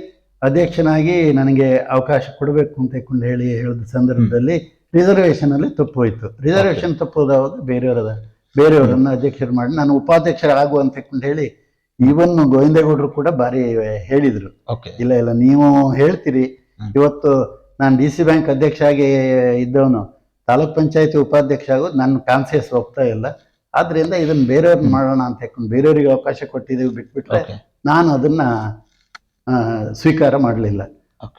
ಅಧ್ಯಕ್ಷನಾಗಿ ನನಗೆ ಅವಕಾಶ ಕೊಡಬೇಕು ಅಂತ ಹೇಳಿದ ಸಂದರ್ಭದಲ್ಲಿ ರಿಸರ್ವೇಶನ್ ಅಲ್ಲಿ ತಪ್ಪೋಯ್ತು. ರಿಸರ್ವೇಶನ್ ತಪ್ಪೋದಾವಾಗ ಬೇರೆಯವರನ್ನ ಅಧ್ಯಕ್ಷರು ಮಾಡಿ ನಾನು ಉಪಾಧ್ಯಕ್ಷರಾಗುವ ಅಂತ ಹೇಳಿ ಇವನ್ ಗೋವಿಂದೇಗೌಡರು ಕೂಡ ಬಾರಿ ಹೇಳಿದ್ರು. ಇಲ್ಲ ನೀವು ಹೇಳ್ತೀರಿ, ಇವತ್ತು ನಾನು DC ಬ್ಯಾಂಕ್ ಅಧ್ಯಕ್ಷ ಆಗಿ ಇದ್ದವನು ತಾಲೂಕ್ ಪಂಚಾಯತಿ ಉಪಾಧ್ಯಕ್ಷ ಆಗೋದು ನನ್ನ ಕಾನ್ಸಿಯಸ್ ಹೋಗ್ತಾ ಇಲ್ಲ, ಆದ್ರಿಂದ ಇದನ್ನ ಬೇರೆಯವ್ರನ್ನ ಮಾಡೋಣ ಅಂತ ಬೇರೆಯವರಿಗೆ ಅವಕಾಶ ಕೊಟ್ಟಿದ್ದೀವಿ ಬಿಟ್ಬಿಟ್ರೆ ನಾನು ಅದನ್ನ ಸ್ವೀಕಾರ ಮಾಡಲಿಲ್ಲ.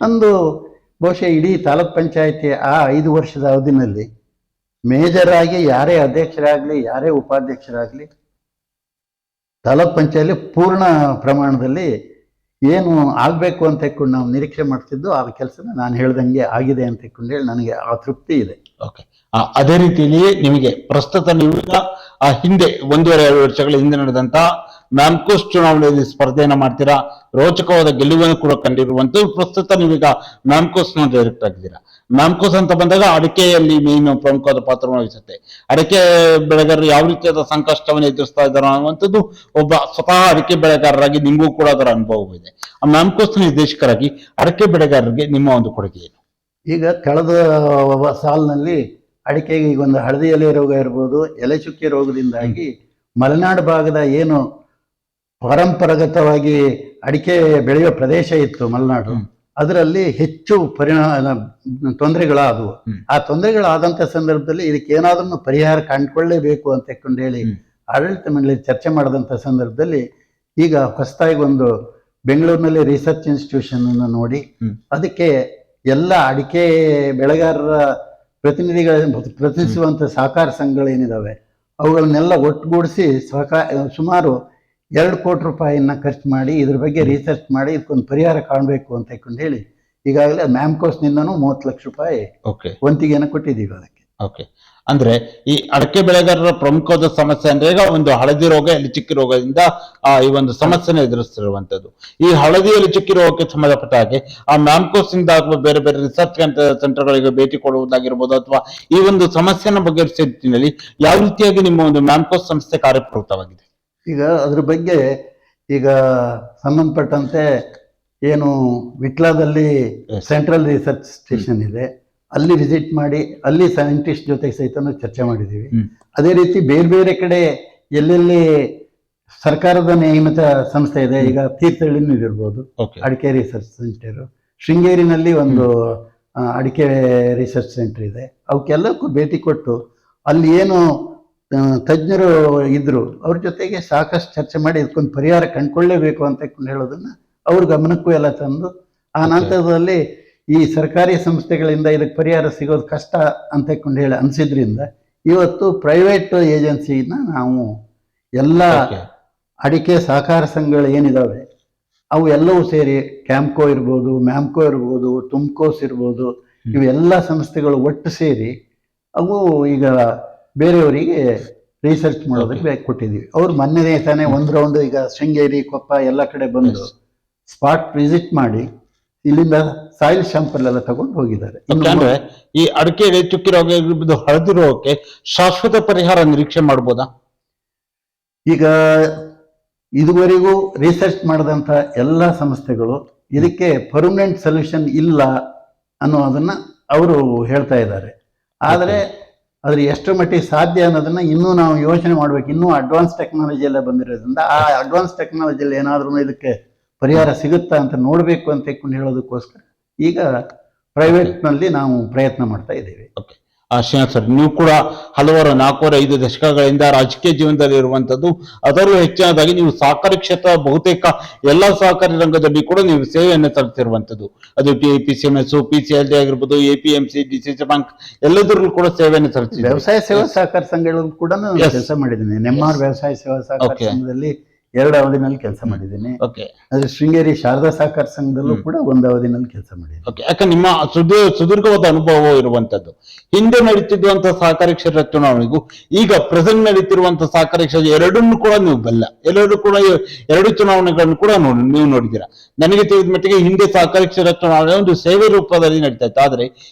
ಅಂದು ಬಹುಶಃ ಇಡೀ ತಾಲೂಕ್ ಪಂಚಾಯತಿ ಆ 5 ವರ್ಷದ ಅವಧಿನಲ್ಲಿ ಮೇಜರ್ ಆಗಿ ಯಾರೇ ಅಧ್ಯಕ್ಷರಾಗ್ಲಿ ಯಾರೇ ಉಪಾಧ್ಯಕ್ಷರಾಗ್ಲಿ ತಾಲೂಕ್ ಪಂಚಾಯತಿ ಪೂರ್ಣ ಪ್ರಮಾಣದಲ್ಲಿ ಏನು ಆಗ್ಬೇಕು ಅಂತ ನಾವು ನಿರೀಕ್ಷೆ ಮಾಡ್ತಿದ್ದು ಆ ಕೆಲಸನ ನಾನು ಹೇಳ್ದಂಗೆ ಆಗಿದೆ ಅಂತ ಹೇಳಿ ನನಗೆ ಆ ತೃಪ್ತಿ ಇದೆ. ಓಕೆ. ಅದೇ ರೀತಿಯಲ್ಲಿ ನಿಮಗೆ ಪ್ರಸ್ತುತ ನೀವೀಗ ಹಿಂದೆ 1.5 ವರ್ಷಗಳ ಹಿಂದೆ ನಡೆದಂತ ಮ್ಯಾಮ್ಕೋಸ್ ಚುನಾವಣೆಯಲ್ಲಿ ಸ್ಪರ್ಧೆಯನ್ನ ಮಾಡ್ತೀರಾ. ರೋಚಕವಾದ ಗೆಲುವನ್ನು ಕೂಡ ಕಂಡಿರುವಂತ ಪ್ರಸ್ತುತ ನೀವೀಗ ಮ್ಯಾಮ್ಕೋಸ್ ನ ಡೈರೆಕ್ಟ್ ಆಗಿದ್ದೀರಾ. ಮ್ಯಾಮ್ಕೋಸ್ ಅಂತ ಬಂದಾಗ ಅಡಿಕೆಯಲ್ಲಿ ಮೇನ್ ಪ್ರಮುಖವಾದ ಪಾತ್ರವನ್ನು ವಹಿಸುತ್ತೆ. ಅಡಿಕೆ ಬೆಳೆಗಾರರು ಯಾವ ರೀತಿಯಾದ ಸಂಕಷ್ಟವನ್ನು ಎದುರಿಸ್ತಾ ಇದ್ದಾರೆ ಅನ್ನುವಂಥದ್ದು ಒಬ್ಬ ಸ್ವತಃ ಅಡಿಕೆ ಬೆಳೆಗಾರರಾಗಿ ನಿಮಗೂ ಕೂಡ ಅದರ ಅನುಭವ ಇದೆ. ಆ ಮ್ಯಾಮ್ಕೋಸ್ ನಿರ್ದೇಶಕರಾಗಿ ಅಡಿಕೆ ಬೆಳೆಗಾರರಿಗೆ ನಿಮ್ಮ ಒಂದು ಕೊಡುಗೆ ಏನು? ಈಗ ಕಳೆದ ಸಾಲಿನಲ್ಲಿ ಅಡಿಕೆಗೆ ಈಗ ಒಂದು ಹಳದಿ ಎಲೆ ರೋಗ ಇರ್ಬೋದು, ಎಲೆ ಚುಕ್ಕೆ ರೋಗದಿಂದಾಗಿ ಮಲೆನಾಡು ಭಾಗದ ಏನು ಪರಂಪರಾಗತವಾಗಿ ಅಡಿಕೆ ಬೆಳೆಯುವ ಪ್ರದೇಶ ಇತ್ತು ಮಲೆನಾಡು, ಅದರಲ್ಲಿ ಹೆಚ್ಚು ತೊಂದರೆಗಳಾದವು. ಆ ತೊಂದರೆಗಳಾದಂತ ಸಂದರ್ಭದಲ್ಲಿ ಇದಕ್ಕೆ ಏನಾದ್ರೂ ಪರಿಹಾರ ಕಂಡುಕೊಳ್ಳೇಬೇಕು ಅಂತ ಹೇಳಿ ಆಡಳಿತ ಮಂಡಳಿ ಚರ್ಚೆ ಮಾಡಿದಂತ ಸಂದರ್ಭದಲ್ಲಿ ಈಗ ಹೊಸದಾಗಿ ಒಂದು ಬೆಂಗಳೂರಿನಲ್ಲಿ ರಿಸರ್ಚ್ ಇನ್ಸ್ಟಿಟ್ಯೂಷನ್ ಅನ್ನು ನೋಡಿ ಅದಕ್ಕೆ ಎಲ್ಲ ಅಡಿಕೆ ಬೆಳೆಗಾರರ ಪ್ರತಿನಿಧಿಸುವಂತ ಸಹಕಾರ ಸಂಘಗಳೇನಿದಾವೆ ಅವುಗಳನ್ನೆಲ್ಲ ಒಟ್ಟುಗೂಡಿಸಿ ಸುಮಾರು 2 ಕೋಟಿ ರೂಪಾಯಿಯನ್ನ ಖರ್ಚು ಮಾಡಿ ಇದ್ರ ಬಗ್ಗೆ ರಿಸರ್ಚ್ ಮಾಡಿ ಇದಕ್ಕೊಂದು ಪರಿಹಾರ ಕಾಣಬೇಕು ಅಂತ ಹೇಳಿ ಈಗಾಗಲೇ ಮ್ಯಾಮ್ಕೋಸ್ ನಿಂದನೂ 30 ಲಕ್ಷ ರೂಪಾಯಿ ವಂತಿಗೆಯನ್ನು ಕೊಟ್ಟಿದ್ದೀವಿ ಅದಕ್ಕೆ. ಓಕೆ. ಅಂದ್ರೆ ಈ ಅಡಕೆ ಬೆಳೆಗಾರರ ಪ್ರಮುಖವಾದ ಸಮಸ್ಯೆ ಅಂದ್ರೆ ಈಗ ಒಂದು ಹಳದಿ ರೋಗ, ಎಲೆ ಚುಕ್ಕಿ ರೋಗದಿಂದ ಈ ಒಂದು ಸಮಸ್ಯೆನ ಎದುರಿಸ್ತಿರುವಂತದ್ದು. ಈ ಹಳದಿ ಎಲೆ ಚುಕ್ಕಿ ರೋಗಕ್ಕೆ ಸಂಬಂಧಪಟ್ಟ ಹಾಗೆ ಆ ಮ್ಯಾಮ್ಕೋಸ್ ಇಂದ ಅಥವಾ ಬೇರೆ ಬೇರೆ ರಿಸರ್ಚ್ ಸೆಂಟರ್ಗಳಿಗೆ ಭೇಟಿ ಕೊಡುವುದಾಗಿರ್ಬೋದು ಅಥವಾ ಈ ಒಂದು ಸಮಸ್ಯೆನ ಬಗೆಹರಿಸುವ ನಿಟ್ಟಿನಲ್ಲಿ ಯಾವ ರೀತಿಯಾಗಿ ನಿಮ್ಮ ಒಂದು ಮ್ಯಾಮ್ಕೋಸ್ ಸಂಸ್ಥೆ ಕಾರ್ಯಪ್ರವೃತ್ತವಾಗಿದೆ? ಈಗ ಅದ್ರ ಬಗ್ಗೆ ಈಗ ಸಂಬಂಧಪಟ್ಟಂತೆ ಏನು ವಿಟ್ಲಾದಲ್ಲಿ ಸೆಂಟ್ರಲ್ ರಿಸರ್ಚ್ ಸ್ಟೇಷನ್ ಇದೆ, ಅಲ್ಲಿ ವಿಸಿಟ್ ಮಾಡಿ ಅಲ್ಲಿ ಸೈಂಟಿಸ್ಟ್ ಜೊತೆಗೆ ಸಹಿತ ಚರ್ಚೆ ಮಾಡಿದ್ದೀವಿ. ಅದೇ ರೀತಿ ಬೇರೆ ಬೇರೆ ಕಡೆ ಎಲ್ಲೆಲ್ಲಿ ಸರ್ಕಾರದ ನೇಮಿತ ಸಂಸ್ಥೆ ಇದೆ, ಈಗ ತೀರ್ಥಹಳ್ಳಿನೂ ಇರ್ಬೋದು ಅಡಿಕೆ ರಿಸರ್ಚ್ ಸೆಂಟರ್, ಶೃಂಗೇರಿನಲ್ಲಿ ಒಂದು ಅಡಿಕೆ ರಿಸರ್ಚ್ ಸೆಂಟರ್ ಇದೆ, ಅವಕ್ಕೆಲ್ಲಕ್ಕೂ ಭೇಟಿ ಕೊಟ್ಟು ಅಲ್ಲಿ ಏನು ತಜ್ಞರು ಇದ್ರು ಅವ್ರ ಜೊತೆಗೆ ಸಾಕಷ್ಟು ಚರ್ಚೆ ಮಾಡಿ ಇದಕ್ಕೊಂದು ಪರಿಹಾರ ಕಂಡುಕೊಳ್ಳೇಬೇಕು ಅಂತ ಹೇಳೋದನ್ನ ಅವ್ರ ಗಮನಕ್ಕೂ ಎಲ್ಲ ತಂದು ಆ ನಂತರದಲ್ಲಿ ಈ ಸರ್ಕಾರಿ ಸಂಸ್ಥೆಗಳಿಂದ ಇದಕ್ಕೆ ಪರಿಹಾರ ಸಿಗೋದು ಕಷ್ಟ ಅಂತ ಹೇಳಿ ಅನ್ಸಿದ್ರಿಂದ ಇವತ್ತು ಪ್ರೈವೇಟ್ ಏಜೆನ್ಸಿನ ನಾವು ಎಲ್ಲ ಅಡಿಕೆ ಸಹಕಾರ ಸಂಘಗಳು ಏನಿದಾವೆ ಅವು ಎಲ್ಲವೂ ಸೇರಿ ಕ್ಯಾಂಪ್ಕೋ ಇರ್ಬೋದು, ಮ್ಯಾಮ್ಕೋ ಇರ್ಬೋದು, ತುಮ್ಕೋಸ್ ಇರ್ಬೋದು, ಇವೆಲ್ಲ ಸಂಸ್ಥೆಗಳು ಒಟ್ಟು ಸೇರಿ ಅವು ಈಗ ಬೇರೆಯವರಿಗೆ ರಿಸರ್ಚ್ ಮಾಡೋದಕ್ಕೆ ಕೊಟ್ಟಿದ್ದೀವಿ. ಅವ್ರು ಮೊನ್ನೆ ತಾನೇ 1 ರೌಂಡ್ ಈಗ ಶೃಂಗೇರಿ, ಕೊಪ್ಪ ಎಲ್ಲ ಕಡೆ ಬಂದು ಸ್ಪಾಟ್ ವಿಸಿಟ್ ಮಾಡಿ ಇಲ್ಲಿಂದ ಸಾಯಿಲ್ ಶಾಂಪಲ್ ಎಲ್ಲ ತಗೊಂಡು ಹೋಗಿದ್ದಾರೆ. ಅಂದ್ರೆ ಈ ಅಡಿಕೆ ಚುಕ್ಕಿ ರೋಗ ಹಳದಿ ರೋಗಕ್ಕೆ ಶಾಶ್ವತ ಪರಿಹಾರ ನಿರೀಕ್ಷೆ ಮಾಡಬಹುದಾ? ಈಗ ಇದುವರೆಗೂ ರಿಸರ್ಚ್ ಮಾಡಿದಂತ ಎಲ್ಲ ಸಂಸ್ಥೆಗಳು ಇದಕ್ಕೆ ಪರ್ಮನೆಂಟ್ ಸೊಲ್ಯೂಷನ್ ಇಲ್ಲ ಅನ್ನೋದನ್ನ ಅವರು ಹೇಳ್ತಾ ಇದ್ದಾರೆ. ಆದರೆ ಅದ್ರ ಎಷ್ಟು ಮಟ್ಟಿಗೆ ಸಾಧ್ಯ ಅನ್ನೋದನ್ನ ಇನ್ನೂ ನಾವು ಯೋಚನೆ ಮಾಡ್ಬೇಕು. ಇನ್ನೂ ಅಡ್ವಾನ್ಸ್ ಟೆಕ್ನಾಲಜಿ ಎಲ್ಲ ಬಂದಿರೋದ್ರಿಂದ ಆ ಅಡ್ವಾನ್ಸ್ ಟೆಕ್ನಾಲಜಿಯಲ್ಲಿ ಏನಾದ್ರೂ ಇದಕ್ಕೆ ಪರಿಹಾರ ಸಿಗುತ್ತಾ ಅಂತ ನೋಡ್ಬೇಕು ಅಂತ ಹೇಳೋದಕ್ಕೋಸ್ಕರ ಈಗ ಪ್ರೈವೇಟ್ ನಲ್ಲಿ ನಾವು ಪ್ರಯತ್ನ ಮಾಡ್ತಾ ಇದ್ದೀವಿ. ಶ್ರೀನಾಥ್ ಸರ್, ನೀವು ಕೂಡ ಹಲವಾರು 4-5 ದಶಕಗಳಿಂದ ರಾಜಕೀಯ ಜೀವನದಲ್ಲಿ ಇರುವಂತದ್ದು, ಅದರಲ್ಲೂ ಹೆಚ್ಚಿನದಾಗಿ ನೀವು ಸಹಕಾರಿ ಕ್ಷೇತ್ರ ಬಹುತೇಕ ಎಲ್ಲಾ ಸಹಕಾರಿ ರಂಗದಲ್ಲಿ ಕೂಡ ನೀವು ಸೇವೆಯನ್ನು ಸಲ್ಲಿಸಿರುವಂತದ್ದು. ಅದು PCMS, PCLD ಆಗಿರ್ಬೋದು, APMC, DCC ಬ್ಯಾಂಕ್ ಎಲ್ಲದರಲ್ಲೂ ಕೂಡ ಸೇವೆಯನ್ನು ಸಲ್ಲಿಸಿದ್ದೀವಿ. ವ್ಯವಸಾಯ ಸೇವಾ ಸಹಕಾರ ಸಂಘಗಳು ಕೂಡ ಕೆಲಸ ಮಾಡಿದ್ದೀನಿ. ನೆಮ್ಮಾರ್ ವ್ಯವಸಾಯ ಸೇವಾ ಸಹಕಾರ ಸಂಘದಲ್ಲಿ 2 ಅವಧಿನಲ್ಲಿ ಕೆಲಸ ಮಾಡಿದ್ದೀನಿ. ಓಕೆ ಅದ್ರ ಶೃಂಗೇರಿ ಶಾರದಾ ಸಹಕಾರ ಸಂಘದಲ್ಲೂ ಕೂಡ 1 ಅವಧಿನಲ್ಲಿ ಕೆಲಸ ಮಾಡಿದ್ದೀನಿ. ಓಕೆ, ಯಾಕೆ ನಿಮ್ಮ ಸುದೀರ್ಘವಾದ ಅನುಭವ ಇರುವಂತದ್ದು. ಹಿಂದೆ ನಡೀತಿರುವಂತಹ ಸಹಕಾರಿ ಕ್ಷೇತ್ರ ಚುನಾವಣೆಗೂ ಈಗ ಪ್ರೆಸೆಂಟ್ ನಡೀತಿರುವಂತಹ ಸಹಕಾರಿ ಕ್ಷೇತ್ರ ಎರಡನ್ನೂ ಕೂಡ ನೀವು ಬಲ್ಲ, ಎಲ್ಲರೂ ಕೂಡ ಎರಡು ಚುನಾವಣೆಗಳನ್ನು ಕೂಡ ನೀವು ನೋಡಿದ್ದೀರಾ. ನನಗೆ ತಿಳಿದ ಮಟ್ಟಿಗೆ ಹಿಂದೆ ಸಹಕಾರಿ ಕ್ಷೇತ್ರ ಚುನಾವಣೆ ಒಂದು ಸೇವೆ ರೂಪದಲ್ಲಿ ನಡೀತಾ ಇತ್ತು, ಆದ್ರೆ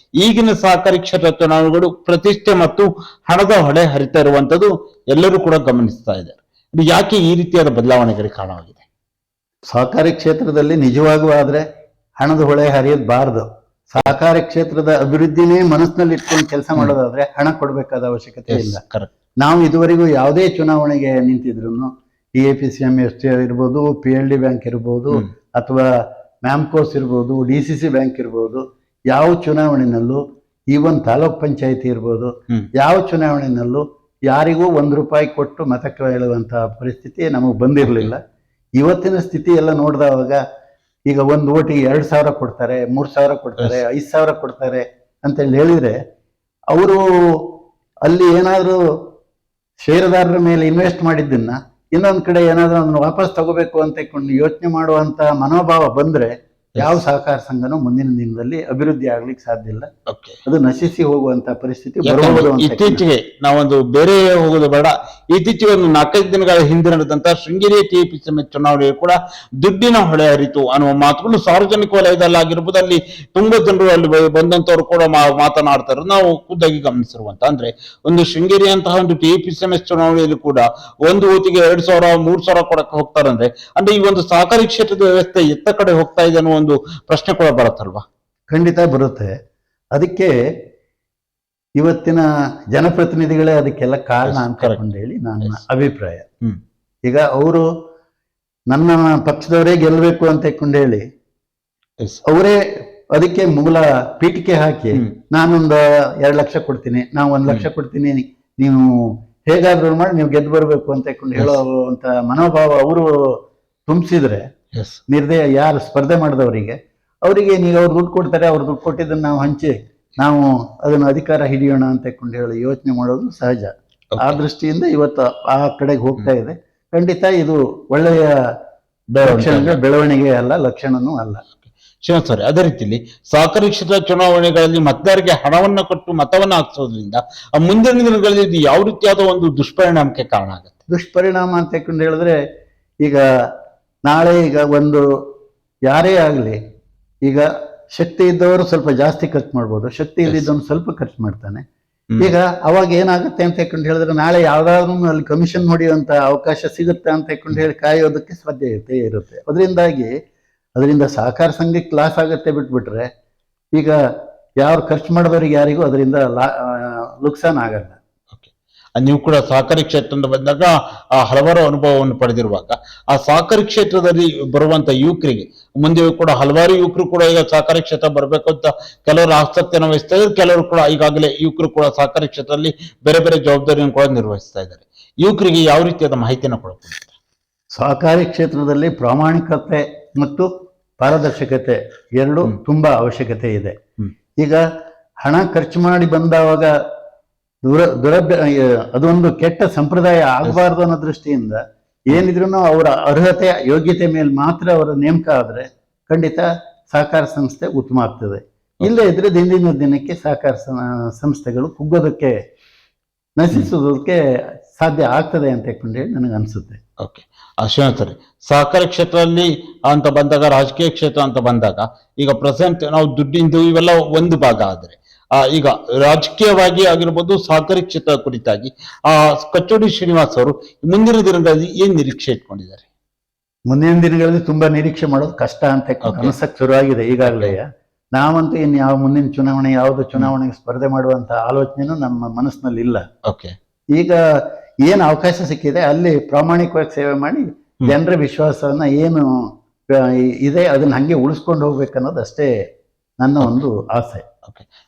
ಈಗಿನ ಸಹಕಾರಿ ಕ್ಷೇತ್ರ ಚುನಾವಣೆಗಳು ಪ್ರತಿಷ್ಠೆ ಮತ್ತು ಹಣದ ಹೊಳೆ ಹರಿತಾ ಇರುವಂತದ್ದು ಎಲ್ಲರೂ ಕೂಡ ಗಮನಿಸ್ತಾ ಇದ್ದಾರೆ. ಇದು ಯಾಕೆ ಈ ರೀತಿಯಾದ ಬದಲಾವಣೆಗಳಿಗೆ ಕಾರಣವಾಗಿದೆ? ಸಹಕಾರಿ ಕ್ಷೇತ್ರದಲ್ಲಿ ನಿಜವಾಗೂ ಆದ್ರೆ ಹಣದ ಹೊಳೆ ಹರಿಯಬಾರದು. ಸಹಕಾರಿ ಕ್ಷೇತ್ರದ ಅಭಿವೃದ್ಧಿನೇ ಮನಸ್ಸಿನಲ್ಲಿ ಇಟ್ಕೊಂಡು ಕೆಲಸ ಮಾಡೋದಾದ್ರೆ ಹಣ ಕೊಡಬೇಕಾದ ಅವಶ್ಯಕತೆ ಇಲ್ಲ. ನಾವು ಇದುವರೆಗೂ ಯಾವುದೇ ಚುನಾವಣೆಗೆ ನಿಂತಿದ್ರು TAPCMS ಇರ್ಬೋದು, PLD ಬ್ಯಾಂಕ್ ಇರ್ಬೋದು, ಅಥವಾ ಮ್ಯಾಮ್ಕೋಸ್ ಇರ್ಬೋದು, DCC ಬ್ಯಾಂಕ್ ಇರ್ಬೋದು, ಯಾವ ಚುನಾವಣೆನಲ್ಲೂ ಈವನ್ ತಾಲೂಕ್ ಪಂಚಾಯತಿ ಇರ್ಬೋದು, ಯಾವ ಚುನಾವಣೆನಲ್ಲೂ ಯಾರಿಗೂ 1 ರೂಪಾಯಿ ಕೊಟ್ಟು ಮತ ಕೇಳುವಂತಹ ಪರಿಸ್ಥಿತಿ ನಮಗೆ ಬಂದಿರಲಿಲ್ಲ. ಇವತ್ತಿನ ಸ್ಥಿತಿ ಎಲ್ಲ ನೋಡಿದವಾಗ ಈಗ ಒಂದು ಓಟಿಗೆ 2,000 ಕೊಡ್ತಾರೆ, 3,000 ಕೊಡ್ತಾರೆ, 5,000 ಕೊಡ್ತಾರೆ ಅಂತೇಳಿ ಹೇಳಿದ್ರೆ ಅವರು ಅಲ್ಲಿ ಏನಾದರೂ ಷೇರುದಾರರ ಮೇಲೆ ಇನ್ವೆಸ್ಟ್ ಮಾಡಿದ್ದನ್ನ ಇನ್ನೊಂದು ಕಡೆ ಏನಾದರೂ ಅದನ್ನು ವಾಪಸ್ ತಗೋಬೇಕು ಅಂತ ಯೋಚನೆ ಮಾಡುವಂತ ಮನೋಭಾವ ಬಂದ್ರೆ ಯಾವ ಸಹಕಾರ ಸಂಘನೂ ಮುಂದಿನ ದಿನದಲ್ಲಿ ಅಭಿವೃದ್ಧಿ ಆಗ್ಲಿಕ್ಕೆ ಸಾಧ್ಯ ಇಲ್ಲ. ಅದು ನಶಿಸಿ ಹೋಗುವಂತ ಪರಿಸ್ಥಿತಿ ಬರಬಹುದು. ಇತ್ತೀಚೆಗೆ ನಾವೊಂದು ಬೇರೆ ಹೋಗೋದು ಬೇಡ, ಇತ್ತೀಚೆಗೆ ಒಂದು 4-5 ದಿನಗಳ ಹಿಂದೆ ನಡೆದಂತಹ ಶೃಂಗೇರಿ TAPCMS ಚುನಾವಣೆಯು ಕೂಡ ದುಡ್ಡಿನ ಹೊಳೆ ಹರಿತು ಅನ್ನುವ ಮಾತುಗಳು ಸಾರ್ವಜನಿಕ ವಲಯದಲ್ಲಾಗಿರ್ಬೋದು, ಅಲ್ಲಿ ತುಂಬಾ ಜನರು ಅಲ್ಲಿ ಬಂದಂತವ್ರು ಕೂಡ ಮಾತನಾಡ್ತಾರೆ. ನಾವು ಖುದ್ದಾಗಿ ಗಮನಿಸಿರುವಂತ ಅಂದ್ರೆ ಒಂದು ಶೃಂಗೇರಿ ಅಂತಹ ಒಂದು TAPCMS ಚುನಾವಣೆಯಲ್ಲಿ ಕೂಡ ಒಂದು ಓಟಿಗೆ 2,000, 3,000 ಕೊಡಕ್ಕೆ ಹೋಗ್ತಾರಂದ್ರೆ ಅಂದ್ರೆ ಈ ಒಂದು ಸಹಕಾರಿ ಕ್ಷೇತ್ರದ ವ್ಯವಸ್ಥೆ ಎತ್ತ ಕಡೆ ಹೋಗ್ತಾ ಇದೆ ಅನ್ನೋ ಒಂದು ಪ್ರಶ್ನೆ ಕೂಡ ಬರುತ್ತಲ್ವಾ? ಖಂಡಿತ ಬರುತ್ತೆ. ಅದಕ್ಕೆ ಇವತ್ತಿನ ಜನಪ್ರತಿನಿಧಿಗಳೇ ಅದಕ್ಕೆಲ್ಲ ಕಾರಣ ಅಂತ ಹೇಳಿ ನನ್ನ ಅಭಿಪ್ರಾಯ. ಈಗ ಅವರು ನನ್ನ ಪಕ್ಷದವರೇ ಗೆಲ್ಲಬೇಕು ಅಂತ ಹೇಳಿ ಅವರೇ ಅದಕ್ಕೆ ಮೂಲ ಪೀಠಿಕೆ ಹಾಕಿ ನಾನೊಂದು 2 ಲಕ್ಷ ಕೊಡ್ತೀನಿ, ನಾವು 1 ಲಕ್ಷ ಕೊಡ್ತೀನಿ, ನೀವು ಹೇಗಾದ್ರೂ ಮಾಡಿ ನೀವು ಗೆದ್ದು ಬರಬೇಕು ಅಂತ ಹೇಳುವಂತ ಮನೋಭಾವ ಅವರು ತುಂಬಿಸಿದ್ರೆ ನಿರ್ದಯ ಯಾರು ಸ್ಪರ್ಧೆ ಮಾಡಿದವರಿಗೆ ಅವರಿಗೆ ನೀವು ಅವ್ರು ದುಡ್ಡು ಕೊಡ್ತಾರೆ, ಅವ್ರು ದುಡ್ಡು ಕೊಟ್ಟಿದ್ದನ್ನು ನಾವು ಹಂಚಿ ನಾವು ಅದನ್ನು ಅಧಿಕಾರ ಹಿಡಿಯೋಣ ಅಂತ ಹೇಳಿ ಯೋಚನೆ ಮಾಡೋದು ಸಹಜ. ಆ ದೃಷ್ಟಿಯಿಂದ ಇವತ್ತು ಆ ಕಡೆಗೆ ಹೋಗ್ತಾ ಇದೆ. ಖಂಡಿತ ಇದು ಒಳ್ಳೆಯ ಬೆಳವಣಿಗೆ ಅಲ್ಲ, ಲಕ್ಷಣನೂ ಅಲ್ಲ. ಶಿವನ್ ಸರ್, ಅದೇ ರೀತಿಯಲ್ಲಿ ಸಹಕಾರಿ ಕ್ಷೇತ್ರ ಚುನಾವಣೆಗಳಲ್ಲಿ ಮತದಾರರಿಗೆ ಹಣವನ್ನು ಕೊಟ್ಟು ಮತವನ್ನು ಹಾಕಿಸೋದ್ರಿಂದ ಮುಂದಿನ ದಿನಗಳಲ್ಲಿ ಇದು ಯಾವ ರೀತಿಯಾದ ಒಂದು ದುಷ್ಪರಿಣಾಮಕ್ಕೆ ಕಾರಣ ಆಗುತ್ತೆ? ದುಷ್ಪರಿಣಾಮ ಅಂತ ಹೇಳಿದ್ರೆ ಈಗ ನಾಳೆ ಈಗ ಒಂದು ಯಾರೇ ಆಗಲಿ, ಈಗ ಶಕ್ತಿ ಇದ್ದವರು ಸ್ವಲ್ಪ ಜಾಸ್ತಿ ಖರ್ಚು ಮಾಡ್ಬೋದು, ಶಕ್ತಿ ಇಲ್ಲದವನು ಸ್ವಲ್ಪ ಖರ್ಚು ಮಾಡ್ತಾನೆ. ಈಗ ಅವಾಗ ಏನಾಗುತ್ತೆ ಅಂತ ಹೇಳಿದ್ರೆ ನಾಳೆ ಯಾವ್ದಾದ್ರು ಅಲ್ಲಿ ಕಮಿಷನ್ ಹೊಡೆಯುವಂತ ಅವಕಾಶ ಸಿಗುತ್ತೆ ಅಂತ ಹೇಳಿ ಕಾಯೋದಕ್ಕೆ ಸಾಧ್ಯತೆ ಇರುತ್ತೆ. ಅದರಿಂದ ಸಹಕಾರ ಸಂಘಕ್ಕೆ ಲಾಸ್ ಆಗುತ್ತೆ ಬಿಟ್ಬಿಟ್ರೆ ಈಗ ಯಾರು ಖರ್ಚು ಮಾಡಿದವರಿಗೆ ಯಾರಿಗೂ ಅದರಿಂದ ನುಕ್ಸಾನ್ ಆಗಲ್ಲ. ನೀವು ಕೂಡ ಸಹಕಾರಿ ಕ್ಷೇತ್ರದಿಂದ ಬಂದಾಗ ಹಲವಾರು ಅನುಭವವನ್ನು ಪಡೆದಿರುವಾಗ ಆ ಸಹಕಾರಿ ಕ್ಷೇತ್ರದಲ್ಲಿ ಬರುವಂತ ಯುವಕರಿಗೆ ಮುಂದೆ ಕೂಡ ಹಲವಾರು ಯುವಕರು ಕೂಡ ಈಗ ಸಹಕಾರಿ ಕ್ಷೇತ್ರ ಬರಬೇಕು ಅಂತ ಕೆಲವರು ಆಸಕ್ತಿಯನ್ನು ವಹಿಸ್ತಾ ಇದ್ದಾರೆ, ಕೆಲವರು ಕೂಡ ಈಗಾಗಲೇ ಯುವಕರು ಕೂಡ ಸಹಕಾರಿ ಕ್ಷೇತ್ರದಲ್ಲಿ ಬೇರೆ ಬೇರೆ ಜವಾಬ್ದಾರಿಯನ್ನು ಕೂಡ ನಿರ್ವಹಿಸ್ತಾ ಇದ್ದಾರೆ. ಯುವಕರಿಗೆ ಯಾವ ರೀತಿಯಾದ ಮಾಹಿತಿಯನ್ನು ಕೊಡಬಹುದು? ಸಹಕಾರಿ ಕ್ಷೇತ್ರದಲ್ಲಿ ಪ್ರಾಮಾಣಿಕತೆ ಮತ್ತು ಪಾರದರ್ಶಕತೆ ಎರಡು ತುಂಬಾ ಅವಶ್ಯಕತೆ ಇದೆ. ಈಗ ಹಣ ಖರ್ಚು ಮಾಡಿ ಬಂದವಾಗ ಅದೊಂದು ಕೆಟ್ಟ ಸಂಪ್ರದಾಯ ಆಗಬಾರ್ದು ಅನ್ನೋ ದೃಷ್ಟಿಯಿಂದ ಏನಿದ್ರು ಅವರ ಅರ್ಹತೆ ಯೋಗ್ಯತೆ ಮೇಲೆ ಮಾತ್ರ ಅವರ ನೇಮಕ ಆದ್ರೆ ಖಂಡಿತ ಸಹಕಾರ ಸಂಸ್ಥೆ ಉತ್ತಮ ಆಗ್ತದೆ. ಇಲ್ಲೇ ಇದ್ರೆ ದಿನದಿಂದ ದಿನಕ್ಕೆ ಸಹಕಾರ ಸಂಸ್ಥೆಗಳು ಕುಗ್ಗೋದಕ್ಕೆ ನಶಿಸೋದಕ್ಕೆ ಸಾಧ್ಯ ಆಗ್ತದೆ ಅಂತ ಹೇಳಿ ನನಗೆ ಅನ್ಸುತ್ತೆ. ಓಕೆ, ಸರಿ. ಸಹಕಾರಿ ಕ್ಷೇತ್ರದಲ್ಲಿ ಅಂತ ಬಂದಾಗ, ರಾಜಕೀಯ ಕ್ಷೇತ್ರ ಅಂತ ಬಂದಾಗ ಈಗ ಪ್ರೆಸೆಂಟ್ ನಾವು ದುಡ್ಡಿಂದು ಇವೆಲ್ಲ ಒಂದು ಭಾಗ ಆದ್ರೆ ಈಗ ರಾಜಕೀಯವಾಗಿ ಆಗಿರ್ಬೋದು ಸಹಕಾರಿ ಕ್ಷೇತ್ರ ಕುರಿತಾಗಿ ಕಚೋಡಿ ಶ್ರೀನಿವಾಸ್ ಅವರು ಮುಂದಿನ ದಿನಗಳಲ್ಲಿ ಏನ್ ನಿರೀಕ್ಷೆ ಇಟ್ಕೊಂಡಿದ್ದಾರೆ? ಮುಂದಿನ ದಿನಗಳಲ್ಲಿ ತುಂಬಾ ನಿರೀಕ್ಷೆ ಮಾಡೋದು ಕಷ್ಟ ಅಂತ ಅನ್ಸಕ್ ಶುರುವಾಗಿದೆ ಈಗಾಗಲೇ. ನಾವಂತೂ ಇನ್ ಯಾವ ಮುಂದಿನ ಚುನಾವಣೆ ಯಾವ್ದು ಚುನಾವಣೆಗೆ ಸ್ಪರ್ಧೆ ಮಾಡುವಂತ ಆಲೋಚನೆನೂ ನಮ್ಮ ಮನಸ್ಸಿನಲ್ಲಿ ಇಲ್ಲ. ಈಗ ಏನ್ ಅವಕಾಶ ಸಿಕ್ಕಿದೆ ಅಲ್ಲಿ ಪ್ರಾಮಾಣಿಕವಾಗಿ ಸೇವೆ ಮಾಡಿ ಜನರ ವಿಶ್ವಾಸವನ್ನ ಏನು ಇದೆ ಅದನ್ನ ಹಂಗೆ ಉಳಿಸ್ಕೊಂಡು ಹೋಗ್ಬೇಕನ್ನೋದು ಅಷ್ಟೇ ನನ್ನ ಒಂದು ಆಸೆ.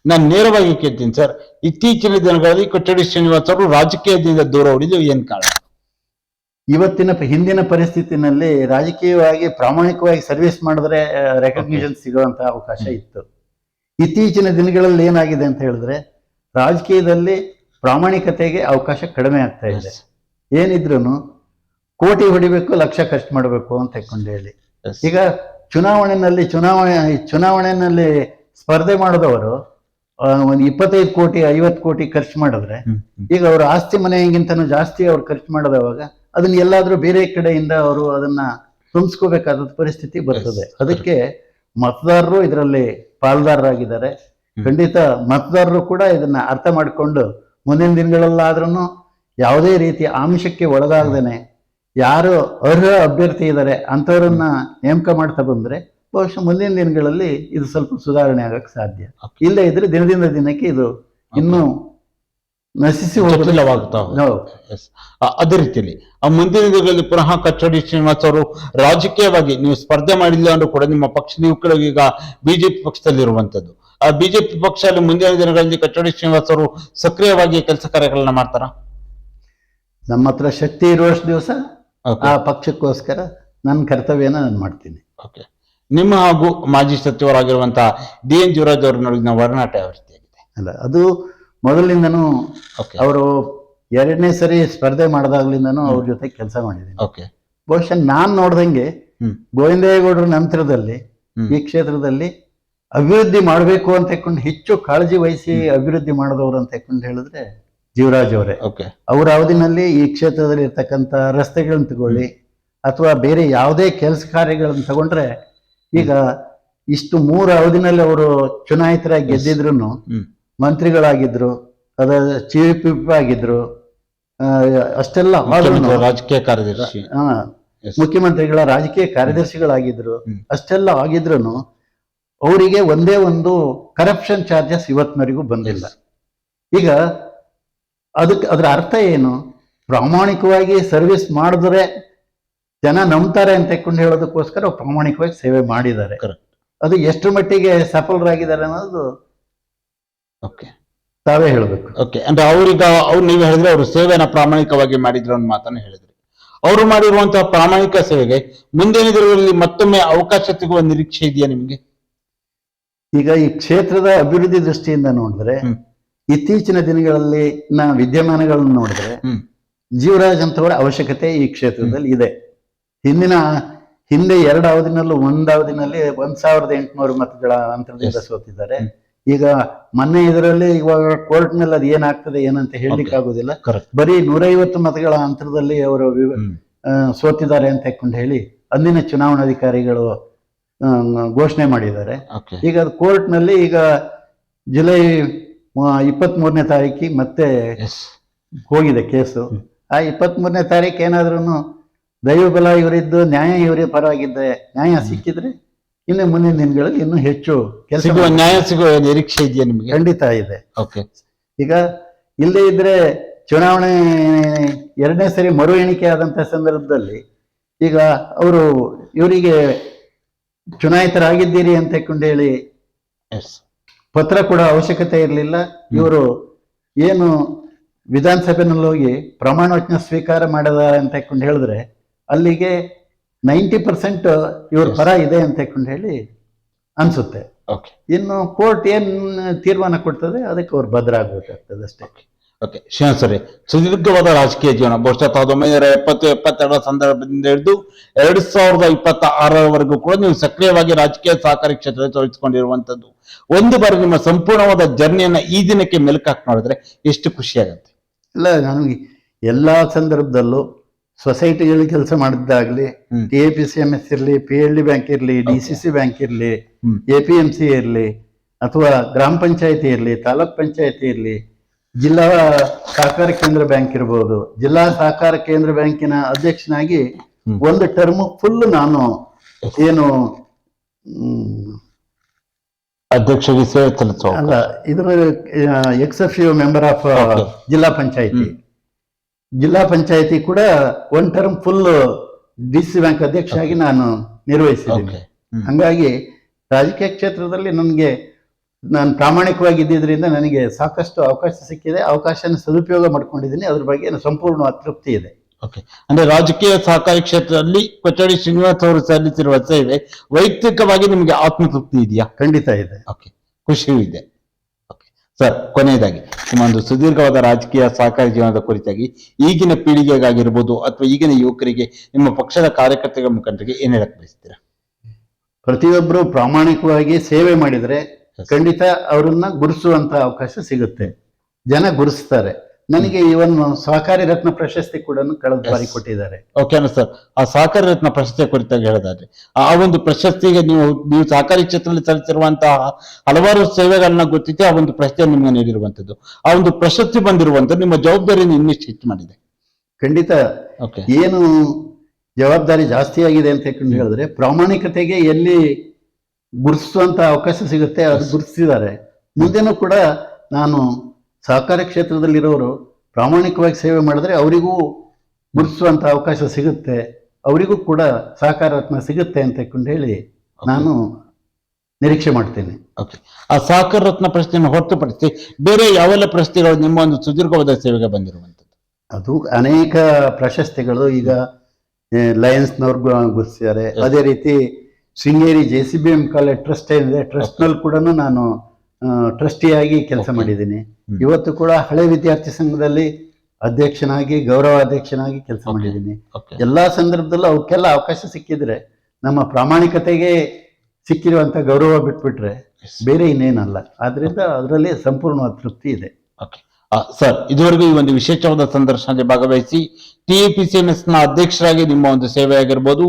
ನಾನು ನೇರವಾಗಿ ಕೇಳ್ತೀನಿ ಸರ್, ಇತ್ತೀಚಿನ ದಿನಗಳಲ್ಲಿ ಕಚೋಡಿ ಶ್ರೀನಿವಾಸ್ ಅವರು ರಾಜಕೀಯದಿಂದ ದೂರ ಉಳಿದು ಏನ್ ಕಾರಣ? ಹಿಂದಿನ ಪರಿಸ್ಥಿತಿನಲ್ಲಿ ರಾಜಕೀಯವಾಗಿ ಪ್ರಾಮಾಣಿಕವಾಗಿ ಸರ್ವಿಸ್ ಮಾಡಿದ್ರೆ ರೆಕಗ್ನಿಷನ್ ಸಿಗುವಂತ ಅವಕಾಶ ಇತ್ತು. ಇತ್ತೀಚಿನ ದಿನಗಳಲ್ಲಿ ಏನಾಗಿದೆ ಅಂತ ಹೇಳಿದ್ರೆ ರಾಜಕೀಯದಲ್ಲಿ ಪ್ರಾಮಾಣಿಕತೆಗೆ ಅವಕಾಶ ಕಡಿಮೆ ಆಗ್ತಾ ಇದೆ. ಏನಿದ್ರು ಕೋಟಿ ಹೊಡಿಬೇಕು, ಲಕ್ಷ ಖರ್ಚು ಮಾಡಬೇಕು ಅಂತ ಹೇಳ್ಕೊಂಡು ಹೇಳಿ. Yes. ಈಗ ಚುನಾವಣೆಯಲ್ಲಿ ಸ್ಪರ್ಧೆ ಮಾಡಿದವರು ಒಂದು 25 ಕೋಟಿ 50 ಕೋಟಿ ಖರ್ಚು ಮಾಡಿದ್ರೆ, ಈಗ ಅವ್ರ ಆಸ್ತಿ ಮನೆಗಿಂತನೂ ಜಾಸ್ತಿ ಅವ್ರು ಖರ್ಚು ಮಾಡೋದವಾಗ ಅದನ್ನ ಎಲ್ಲಾದ್ರೂ ಬೇರೆ ಕಡೆಯಿಂದ ಅವರು ಅದನ್ನ ತುಂಬಿಸ್ಕೋಬೇಕಾದ ಪರಿಸ್ಥಿತಿ ಬರ್ತದೆ. ಅದಕ್ಕೆ ಮತದಾರರು ಇದರಲ್ಲಿ ಪಾಲ್ದಾರರಾಗಿದ್ದಾರೆ. ಖಂಡಿತ ಮತದಾರರು ಕೂಡ ಇದನ್ನ ಅರ್ಥ ಮಾಡಿಕೊಂಡು ಮುಂದಿನ ದಿನಗಳಲ್ಲಾದ್ರೂ ಯಾವುದೇ ರೀತಿಯ ಆಮಿಷಕ್ಕೆ ಒಳಗಾಗದೇನೆ ಯಾರು ಅರ್ಹ ಅಭ್ಯರ್ಥಿ ಇದ್ದಾರೆ ಅಂಥವ್ರನ್ನ ನೇಮಕ ಮಾಡ್ತಾ ಬಂದ್ರೆ ಬಹುಶಃ ಮುಂದಿನ ದಿನಗಳಲ್ಲಿ ಇದು ಸ್ವಲ್ಪ ಸುಧಾರಣೆ ಆಗಕ್ಕೆ ಸಾಧ್ಯ. ಇಲ್ಲೇ ಇದ್ರೆ ದಿನದಿಂದ ದಿನಕ್ಕೆ ಇದು ಇನ್ನೂ ನಶಿಸಿ ಜಟಿಲವಾಗ್ತಾ ಹೋಗುತ್ತೆ. ಅದೇ ರೀತಿಯಲ್ಲಿ ಮುಂದಿನ ದಿನಗಳಲ್ಲಿ ಪುನಃ ಕಚ್ಚೋಡಿ ಶ್ರೀನಿವಾಸ್ ಅವರು ರಾಜಕೀಯವಾಗಿ ನೀವು ಸ್ಪರ್ಧೆ ಮಾಡಿಲ್ಲ ಅಂದ್ರೂ ಕೂಡ ನಿಮ್ಮ ಪಕ್ಷ ನೀವು ಈಗ ಬಿಜೆಪಿ ಪಕ್ಷದಲ್ಲಿರುವಂತದ್ದು, ಆ ಬಿಜೆಪಿ ಪಕ್ಷದಲ್ಲಿ ಮುಂದಿನ ದಿನಗಳಲ್ಲಿ ಕಚ್ಚೋಡಿ ಶ್ರೀನಿವಾಸ್ ಅವರು ಸಕ್ರಿಯವಾಗಿ ಕೆಲಸ ಕಾರ್ಯಗಳನ್ನ ಮಾಡ್ತಾರ? ನಮ್ಮ ಹತ್ರ ಶಕ್ತಿ ಇರುವಷ್ಟು ದಿವಸ ಆ ಪಕ್ಷಕ್ಕೋಸ್ಕರ ನನ್ನ ಕರ್ತವ್ಯನ ನಾನು ಮಾಡ್ತೀನಿ. ನಿಮ್ಮ ಹಾಗೂ ಮಾಜಿ ಸಚಿವರಾಗಿರುವಂತಹ DN ಜೀವರಾಜ್ ಅವರ ನಡುವಿನ ಒಡನಾಟ ಯಾವ ರೀತಿಯಾಗಿದೆ? ಅಲ್ಲ, ಅದು ಮೊದಲಿಂದನೂ ಅವರು 2ನೇ ಸರಿ ಸ್ಪರ್ಧೆ ಮಾಡಿದಾಗ್ಲಿಂದನೂ ಅವ್ರ ಜೊತೆ ಕೆಲಸ ಮಾಡಿದ್ದೀನಿ. ಬಹುಶಃ ನಾನ್ ನೋಡ್ದಂಗೆ ಗೋವಿಂದೇಗೌಡರ ನಂತರದಲ್ಲಿ ಈ ಕ್ಷೇತ್ರದಲ್ಲಿ ಅಭಿವೃದ್ಧಿ ಮಾಡಬೇಕು ಅಂತ ಹೇಳ್ಕೊಂಡು ಹೆಚ್ಚು ಕಾಳಜಿ ವಹಿಸಿ ಅಭಿವೃದ್ಧಿ ಮಾಡಿದವರು ಅಂತ ಹೇಳ್ಕೊಂಡು ಹೇಳಿದ್ರೆ ಜೀವರಾಜ್ ಅವರೇ. ಅವರ ಅವಧಿನಲ್ಲಿ ಈ ಕ್ಷೇತ್ರದಲ್ಲಿ ಇರ್ತಕ್ಕಂಥ ರಸ್ತೆಗಳನ್ನ ತಗೊಳ್ಳಿ ಅಥವಾ ಬೇರೆ ಯಾವುದೇ ಕೆಲಸ ಕಾರ್ಯಗಳನ್ನು ತಗೊಂಡ್ರೆ, ಈಗ ಇಷ್ಟು 3 ಅವಧಿನಲ್ಲಿ ಅವರು ಚುನಾಯಿತರಾಗಿ ಗೆದ್ದಿದ್ರು, ಮಂತ್ರಿಗಳಾಗಿದ್ರು, ಅದ ಚೀಫ್ ವಿಪ್ ಆಗಿದ್ರು, ಅಷ್ಟೆಲ್ಲ ರಾಜಕೀಯ ಕಾರ್ಯದರ್ಶಿ, ಮುಖ್ಯಮಂತ್ರಿಗಳ ರಾಜಕೀಯ ಕಾರ್ಯದರ್ಶಿಗಳಾಗಿದ್ರು, ಅಷ್ಟೆಲ್ಲ ಆಗಿದ್ರು ಅವರಿಗೆ ಒಂದೇ ಒಂದು ಕರಪ್ಷನ್ ಚಾರ್ಜಸ್ ಇವತ್ತಿನವರೆಗೂ ಬಂದಿಲ್ಲ. ಈಗ ಅದರ ಅರ್ಥ ಏನು? ಪ್ರಾಮಾಣಿಕವಾಗಿ ಸರ್ವಿಸ್ ಮಾಡಿದ್ರೆ ಜನ ನಂಬ್ತಾರೆ ಅಂತ ಹೇಳ್ಕೊಂಡು ಹೇಳೋದಕ್ಕೋಸ್ಕರ ಪ್ರಾಮಾಣಿಕವಾಗಿ ಸೇವೆ ಮಾಡಿದ್ದಾರೆ. ಅದು ಎಷ್ಟು ಮಟ್ಟಿಗೆ ಸಫಲರಾಗಿದ್ದಾರೆ ಅನ್ನೋದು ತಾವೇ ಹೇಳ್ಬೇಕು. ಅಂದ್ರೆ ಅವ್ರು ನೀವು ಹೇಳಿದ್ರೆ ಅವರು ಸೇವೆನ ಪ್ರಾಮಾಣಿಕವಾಗಿ ಮಾಡಿದ್ರು ಅನ್ನೋ ಮಾತನ್ನ ಹೇಳಿದ್ರಿ. ಅವರು ಮಾಡಿರುವಂತಹ ಪ್ರಾಮಾಣಿಕ ಸೇವೆಗೆ ಮುಂದಿನ ದಿನಗಳಲ್ಲಿ ಮತ್ತೊಮ್ಮೆ ಅವಕಾಶ ಸಿಗುವ ನಿರೀಕ್ಷೆ ಇದೆಯಾ ನಿಮ್ಗೆ? ಈಗ ಈ ಕ್ಷೇತ್ರದ ಅಭಿವೃದ್ಧಿ ದೃಷ್ಟಿಯಿಂದ ನೋಡಿದ್ರೆ, ಇತ್ತೀಚಿನ ದಿನಗಳಲ್ಲಿ ವಿದ್ಯಮಾನಗಳನ್ನು ನೋಡಿದ್ರೆ ಜೀವರಾಜ್ ಅಂತವರ ಅವಶ್ಯಕತೆ ಈ ಕ್ಷೇತ್ರದಲ್ಲಿ ಇದೆ. ಹಿಂದೆ 2 ಅವಧಿನಲ್ಲೂ 1 ಅವಧಿನಲ್ಲಿ 1800 ಮತಗಳ ಅಂತರದಿಂದ ಸೋತಿದ್ದಾರೆ. ಈಗ ಮೊನ್ನೆ ಇದರಲ್ಲಿ ಇವಾಗ ಕೋರ್ಟ್ ನಲ್ಲಿ ಅದು ಏನಾಗ್ತದೆ ಏನಂತ ಹೇಳಲಿಕ್ಕೆ ಆಗುದಿಲ್ಲ. ಬರೀ 150 ಮತಗಳ ಅಂತರದಲ್ಲಿ ಅವರು ಸೋತಿದ್ದಾರೆ ಅಂತ ಹೇಳ್ಕೊಂಡು ಹೇಳಿ ಅಂದಿನ ಚುನಾವಣಾಧಿಕಾರಿಗಳು ಘೋಷಣೆ ಮಾಡಿದ್ದಾರೆ. ಈಗ ಕೋರ್ಟ್ ನಲ್ಲಿ ಈಗ ಜುಲೈ 23ನೇ ತಾರೀಕಿಗೆ ಮತ್ತೆ ಹೋಗಿದೆ ಕೇಸು. ಆ 23ನೇ ತಾರೀಕು ಏನಾದ್ರೂ ದೈವಬಲ ಇವರಿದ್ದು ನ್ಯಾಯ ಇವರೇ ಪರವಾಗಿದ್ದರೆ, ನ್ಯಾಯ ಸಿಕ್ಕಿದ್ರೆ ಇನ್ನು ಮುಂದಿನ ದಿನಗಳಲ್ಲಿ ಇನ್ನೂ ಹೆಚ್ಚು ನ್ಯಾಯ ಸಿಗುವ ನಿರೀಕ್ಷೆ ಇದೆಯಾ ನಿಮಗೆ? ಖಂಡಿತ ಇದೆ. ಈಗ ಇಲ್ಲೇ ಇದ್ರೆ ಚುನಾವಣೆ 2ನೇ ಸರಿ ಮರು ಎಣಿಕೆ ಆದಂತ ಸಂದರ್ಭದಲ್ಲಿ ಈಗ ಅವರು ಇವರಿಗೆ ಚುನಾಯಿತರಾಗಿದ್ದೀರಿ ಅಂತ ಹೇಳ್ಕೊಂಡು ಹೇಳಿ ಪತ್ರ ಕೂಡ ಅವಶ್ಯಕತೆ ಇರಲಿಲ್ಲ. ಇವರು ಏನು ವಿಧಾನಸಭೆನಲ್ಲಿ ಹೋಗಿ ಪ್ರಮಾಣ ವಚನ ಸ್ವೀಕಾರ ಮಾಡಿದ್ದಾರೆ ಅಂತ ಹೇಳ್ಕೊಂಡು ಹೇಳಿದ್ರೆ ಅಲ್ಲಿಗೆ 90% ಇವ್ರ ಪರ ಇದೆ ಅಂತ ಹೇಳ್ಕೊಂಡು ಹೇಳಿ ಅನ್ಸುತ್ತೆ. ಇನ್ನು ಕೋರ್ಟ್ ಏನ್ ತೀರ್ಮಾನ ಕೊಡ್ತದೆ ಅದಕ್ಕೆ ಅವ್ರು ಭದ್ರ ಆಗ್ಬೇಕಾಗ್ತದೆ ಅಷ್ಟೇ. ಸರಿ, ಸುದೀರ್ಘವಾದ ರಾಜಕೀಯ ಜೀವನ ಬಹುಶಃ 1970-72 ಸಂದರ್ಭದಿಂದ ಹಿಡಿದು 2026ರವರೆಗೂ ಕೂಡ ನೀವು ಸಕ್ರಿಯವಾಗಿ ರಾಜಕೀಯ ಸಹಕಾರಿ ಕ್ಷೇತ್ರದಲ್ಲಿ ತೊಡಗಿಸಿಕೊಂಡಿರುವಂತದ್ದು. ಒಂದು ಬಾರಿ ನಿಮ್ಮ ಸಂಪೂರ್ಣವಾದ ಜರ್ನಿಯನ್ನ ಈ ದಿನಕ್ಕೆ ಮೆಲುಕಾಕಿ ನೋಡಿದ್ರೆ ಎಷ್ಟು ಖುಷಿ ಆಗುತ್ತೆ? ಇಲ್ಲ, ನನಗೆ ಎಲ್ಲಾ ಸಂದರ್ಭದಲ್ಲೂ ಸೊಸೈಟಿಗಳಲ್ಲಿ ಕೆಲಸ ಮಾಡಿದ್ದಾಗ್ಲಿ, TAPCMS ಇರ್ಲಿ, PLD ಬ್ಯಾಂಕ್ ಇರ್ಲಿ, DCC ಬ್ಯಾಂಕ್ ಇರ್ಲಿ, APMC ಇರ್ಲಿ, ಅಥವಾ ಗ್ರಾಮ ಪಂಚಾಯತಿ ಇರ್ಲಿ, ತಾಲೂಕ್ ಪಂಚಾಯತಿ ಇರ್ಲಿ, ಜಿಲ್ಲಾ ಸಹಕಾರ ಕೇಂದ್ರ ಬ್ಯಾಂಕ್ ಇರ್ಬೋದು, ಜಿಲ್ಲಾ ಸಹಕಾರ ಕೇಂದ್ರ ಬ್ಯಾಂಕಿನ ಅಧ್ಯಕ್ಷನಾಗಿ 1 ಟರ್ಮ್ ಫುಲ್ ನಾನು ಏನು ಅಧ್ಯಕ್ಷರಿಗೆ ಸೇವೆ ಅಲ್ಲ, ಇದ್ರ ಎಕ್ಸೆಪ್ಟಿವ್ ಮೆಂಬರ್ ಆಫ್ ಜಿಲ್ಲಾ ಪಂಚಾಯತಿ ಕೂಡ 1 ಟರ್ಮ್ ಫುಲ್ DC ಬ್ಯಾಂಕ್ ಅಧ್ಯಕ್ಷ ಆಗಿ ನಾನು ನಿರ್ವಹಿಸಿದ್ದೀನಿ. ಹಂಗಾಗಿ ರಾಜಕೀಯ ಕ್ಷೇತ್ರದಲ್ಲಿ ನಾನು ಪ್ರಾಮಾಣಿಕವಾಗಿ ಇದ್ದಿದ್ರಿಂದ ನನಗೆ ಸಾಕಷ್ಟು ಅವಕಾಶ ಸಿಕ್ಕಿದೆ. ಅವಕಾಶನ ಸದುಪಯೋಗ ಮಾಡ್ಕೊಂಡಿದ್ದೀನಿ. ಅದ್ರ ಬಗ್ಗೆ ಸಂಪೂರ್ಣ ತೃಪ್ತಿ ಇದೆ. ಅಂದ್ರೆ ರಾಜಕೀಯ ಸಹಕಾರಿ ಕ್ಷೇತ್ರದಲ್ಲಿ ಕಚೇರಿ ಶ್ರೀನಿವಾಸ್ ಅವರು ಸಲ್ಲಿಸಿರುವ ಸೇವೆ ವೈಯಕ್ತಿಕವಾಗಿ ನಿಮಗೆ ಆತ್ಮತೃಪ್ತಿ ಇದೆಯಾ? ಖಂಡಿತ ಇದೆ. ಖುಷಿಯೂ ಇದೆ. ಸರ್, ಕೊನೆಯದಾಗಿ ನಿಮ್ಮ ಒಂದು ಸುದೀರ್ಘವಾದ ರಾಜಕೀಯ ಸಹಕಾರಿ ಜೀವನದ ಕುರಿತಾಗಿ ಈಗಿನ ಪೀಳಿಗೆಗಾಗಿರ್ಬೋದು ಅಥವಾ ಈಗಿನ ಯುವಕರಿಗೆ ನಿಮ್ಮ ಪಕ್ಷದ ಕಾರ್ಯಕರ್ತರ ಮುಖಂಡರಿಗೆ ಏನ್ ಹೇಳಕ್ ಬಯಸ್ತೀರಾ? ಪ್ರತಿಯೊಬ್ಬರು ಪ್ರಾಮಾಣಿಕವಾಗಿ ಸೇವೆ ಮಾಡಿದ್ರೆ ಖಂಡಿತ ಅವರನ್ನ ಗುರುಸುವಂತ ಅವಕಾಶ ಸಿಗುತ್ತೆ. ಜನ ಗುರುಸ್ತಾರೆ. ನನಗೆ ಇವನ್ ಸಹಕಾರಿ ರತ್ನ ಪ್ರಶಸ್ತಿ ಕೂಡ ಕಳೆದ ಬಾರಿ ಕೊಟ್ಟಿದ್ದಾರೆ. ಓಕೆನಾ ಸರ್, ಆ ಸಹಕಾರಿ ರತ್ನ ಪ್ರಶಸ್ತಿಯ ಕುರಿತಾಗಿ ಹೇಳೋದಾದ್ರೆ ಆ ಒಂದು ಪ್ರಶಸ್ತಿಗೆ ನೀವು ಸಹಕಾರಿ ಕ್ಷೇತ್ರದಲ್ಲಿ ಸಲ್ಲಿಸಿರುವಂತಹ ಹಲವಾರು ಸೇವೆಗಳನ್ನ ಗೊತ್ತಿತ್ತು, ಆ ಒಂದು ಪ್ರಶಸ್ತಿಯನ್ನು ನಿಮ್ಗೆ ನೀಡಿರುವಂತದ್ದು, ಆ ಒಂದು ಪ್ರಶಸ್ತಿ ಬಂದಿರುವಂತದ್ದು ನಿಮ್ಮ ಜವಾಬ್ದಾರಿಯನ್ನು ಇನ್ನಷ್ಟು ಹೆಚ್ಚು ಮಾಡಿದೆ. ಖಂಡಿತ ಏನು ಜವಾಬ್ದಾರಿ ಜಾಸ್ತಿ ಆಗಿದೆ ಅಂತ ಹೇಳಿದ್ರೆ ಪ್ರಾಮಾಣಿಕತೆಗೆ ಎಲ್ಲಿ ಗುರುತಿಸುವಂತ ಅವಕಾಶ ಸಿಗುತ್ತೆ ಅದು ಗುರುತಿಸಿದ್ದಾರೆ. ಮುಂದೆನೂ ಕೂಡ ನಾನು ಸಹಕಾರಿ ಕ್ಷೇತ್ರದಲ್ಲಿರೋರು ಪ್ರಾಮಾಣಿಕವಾಗಿ ಸೇವೆ ಮಾಡಿದ್ರೆ ಅವರಿಗೂ ಗುರುತಿಸುವಂತ ಅವಕಾಶ ಸಿಗುತ್ತೆ, ಅವರಿಗೂ ಕೂಡ ಸಹಕಾರ ರತ್ನ ಸಿಗುತ್ತೆ ಅಂತ ಹೇಳಿ ನಾನು ನಿರೀಕ್ಷೆ ಮಾಡ್ತೇನೆ. ಆ ಸಹಕಾರ ರತ್ನ ಪ್ರಶಸ್ತಿಯನ್ನು ಹೊರತುಪಡಿಸಿ ಬೇರೆ ಯಾವೆಲ್ಲ ಪ್ರಶಸ್ತಿಗಳು ನಿಮ್ಮ ಒಂದು ಸುದೀರ್ಘವಾದ ಸೇವೆಗೆ ಬಂದಿರುವಂತದ್ದು? ಅದು ಅನೇಕ ಪ್ರಶಸ್ತಿಗಳು ಈಗ ಲಯನ್ಸ್ನವ್ರು ಗುರುತಿಸಿದ್ದಾರೆ. ಅದೇ ರೀತಿ ಶೃಂಗೇರಿ JCBM ಕಾಲೇಜ್ ಟ್ರಸ್ಟ್ ಏನಿದೆ, ಟ್ರಸ್ಟ್ ನಲ್ಲಿ ಕೂಡ ನಾನು ಟ್ರಸ್ಟಿಯಾಗಿ ಕೆಲಸ ಮಾಡಿದ್ದೀನಿ. ಇವತ್ತು ಕೂಡ ಹಳೆ ವಿದ್ಯಾರ್ಥಿ ಸಂಘದಲ್ಲಿ ಅಧ್ಯಕ್ಷನಾಗಿ ಗೌರವ ಅಧ್ಯಕ್ಷನಾಗಿ ಕೆಲಸ ಮಾಡಿದ್ದೀನಿ. ಎಲ್ಲಾ ಸಂದರ್ಭದಲ್ಲೂ ಅವಕ್ಕೆಲ್ಲ ಅವಕಾಶ ಸಿಕ್ಕಿದ್ರೆ ನಮ್ಮ ಪ್ರಾಮಾಣಿಕತೆಗೆ ಸಿಕ್ಕಿರುವಂತ ಗೌರವ ಬಿಟ್ಬಿಟ್ರೆ ಬೇರೆ ಇನ್ನೇನಲ್ಲ. ಆದ್ರಿಂದ ಅದರಲ್ಲಿ ಸಂಪೂರ್ಣವಾದ ತೃಪ್ತಿ ಇದೆ. ಸರ್, ಇದುವರೆಗೂ ಈ ಒಂದು ವಿಶೇಷವಾದ ಸಂದರ್ಶನದಲ್ಲಿ ಭಾಗವಹಿಸಿ TAPCMS ನ ಅಧ್ಯಕ್ಷರಾಗಿ ನಿಮ್ಮ ಒಂದು ಸೇವೆ ಆಗಿರ್ಬೋದು,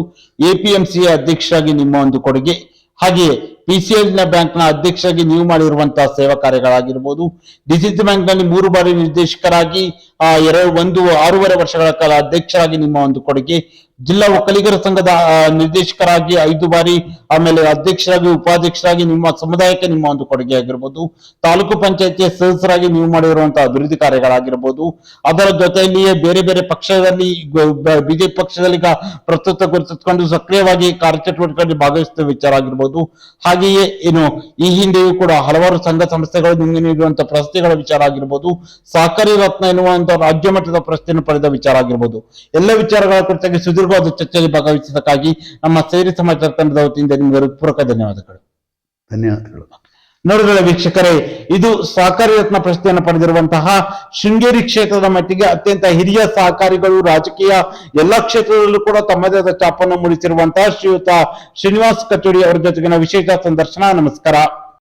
APMC ಅಧ್ಯಕ್ಷರಾಗಿ ನಿಮ್ಮ ಒಂದು ಕೊಡುಗೆ, ಹಾಗೆಯೇ PCL ಬ್ಯಾಂಕ್ ನ ಅಧ್ಯಕ್ಷರಾಗಿ ನೀವು ಮಾಡಿರುವಂತಹ ಸೇವಾ ಕಾರ್ಯಗಳಾಗಿರ್ಬೋದು, DCC ಬ್ಯಾಂಕ್ ನಲ್ಲಿ 3 ಬಾರಿ ನಿರ್ದೇಶಕರಾಗಿ 6.5 ವರ್ಷಗಳ ಕಾಲ ಅಧ್ಯಕ್ಷರಾಗಿ ನಿಮ್ಮ ಒಂದು ಕೊಡುಗೆ, ಜಿಲ್ಲಾ ಒಕ್ಕಲಿಗರ ಸಂಘದ ನಿರ್ದೇಶಕರಾಗಿ 5 ಬಾರಿ, ಆಮೇಲೆ ಅಧ್ಯಕ್ಷರಾಗಿ ಉಪಾಧ್ಯಕ್ಷರಾಗಿ ನಿಮ್ಮ ಸಮುದಾಯಕ್ಕೆ ನಿಮ್ಮ ಒಂದು ಕೊಡುಗೆ ಆಗಿರ್ಬೋದು, ತಾಲೂಕು ಪಂಚಾಯತಿಯ ಸದಸ್ಯರಾಗಿ ನೀವು ಮಾಡಿರುವಂತಹ ಅಭಿವೃದ್ಧಿ ಕಾರ್ಯಗಳಾಗಿರ್ಬೋದು, ಅದರ ಜೊತೆಯಲ್ಲಿಯೇ ಬೇರೆ ಬೇರೆ ಪಕ್ಷದಲ್ಲಿ ಬಿಜೆಪಿ ಪಕ್ಷದಲ್ಲಿ ಪ್ರಸ್ತುತ ಗುರುತಿಸಿಕೊಂಡು ಸಕ್ರಿಯವಾಗಿ ಕಾರ್ಯಚಟುವಟಿಕೆಗಳಲ್ಲಿ ಭಾಗವಹಿಸುವ ವಿಚಾರ ಆಗಿರ್ಬೋದು, ಹಾಗೆಯೇ ಏನು ಈ ಹಿಂದೆಯೂ ಕೂಡ ಹಲವಾರು ಸಂಘ ಸಂಸ್ಥೆಗಳು ನಿಮಗೆ ನೀಡುವಂತಹ ಪ್ರಶಸ್ತಿಗಳ ವಿಚಾರ ಆಗಿರ್ಬೋದು, ಸಹಕಾರಿ ರತ್ನ ಎನ್ನುವಂತಹ ರಾಜ್ಯ ಮಟ್ಟದ ಪ್ರಶಸ್ತಿಯನ್ನು ಪಡೆದ ವಿಚಾರ ಆಗಿರ್ಬೋದು, ಎಲ್ಲ ವಿಚಾರಗಳ ಕುರಿತಾಗಿ ಸುದೀರ್ಘವಾದ ಚರ್ಚೆಯಲ್ಲಿ ಭಾಗವಹಿಸಿದ್ದಕ್ಕಾಗಿ ನಮ್ಮ ಸೇರಿ ಸಮಾಚಾರ ತಂಡದ ವತಿಯಿಂದ ನಿಮಗೆ ಹೃತ್ಪೂರ್ವಕ ಧನ್ಯವಾದಗಳು. ನೋಡಿದ್ರೆ ವೀಕ್ಷಕರೇ, ಇದು ಸಹಕಾರಿ ರತ್ನ ಪ್ರಶಸ್ತಿಯನ್ನು ಪಡೆದಿರುವಂತಹ ಶೃಂಗೇರಿ ಕ್ಷೇತ್ರದ ಮಟ್ಟಿಗೆ ಅತ್ಯಂತ ಹಿರಿಯ ಸಹಕಾರಿಗಳು, ರಾಜಕೀಯ ಎಲ್ಲಾ ಕ್ಷೇತ್ರದಲ್ಲೂ ಕೂಡ ತಮ್ಮದೇ ಆದ ಛಾಪನ್ನು ಮೂಡಿಸಿರುವಂತಹ ಶ್ರೀಯುತ ಶ್ರೀನಿವಾಸ್ ಕಚೋಡಿ ಅವರ ಜೊತೆಗಿನ ವಿಶೇಷ ಸಂದರ್ಶನ. ನಮಸ್ಕಾರ.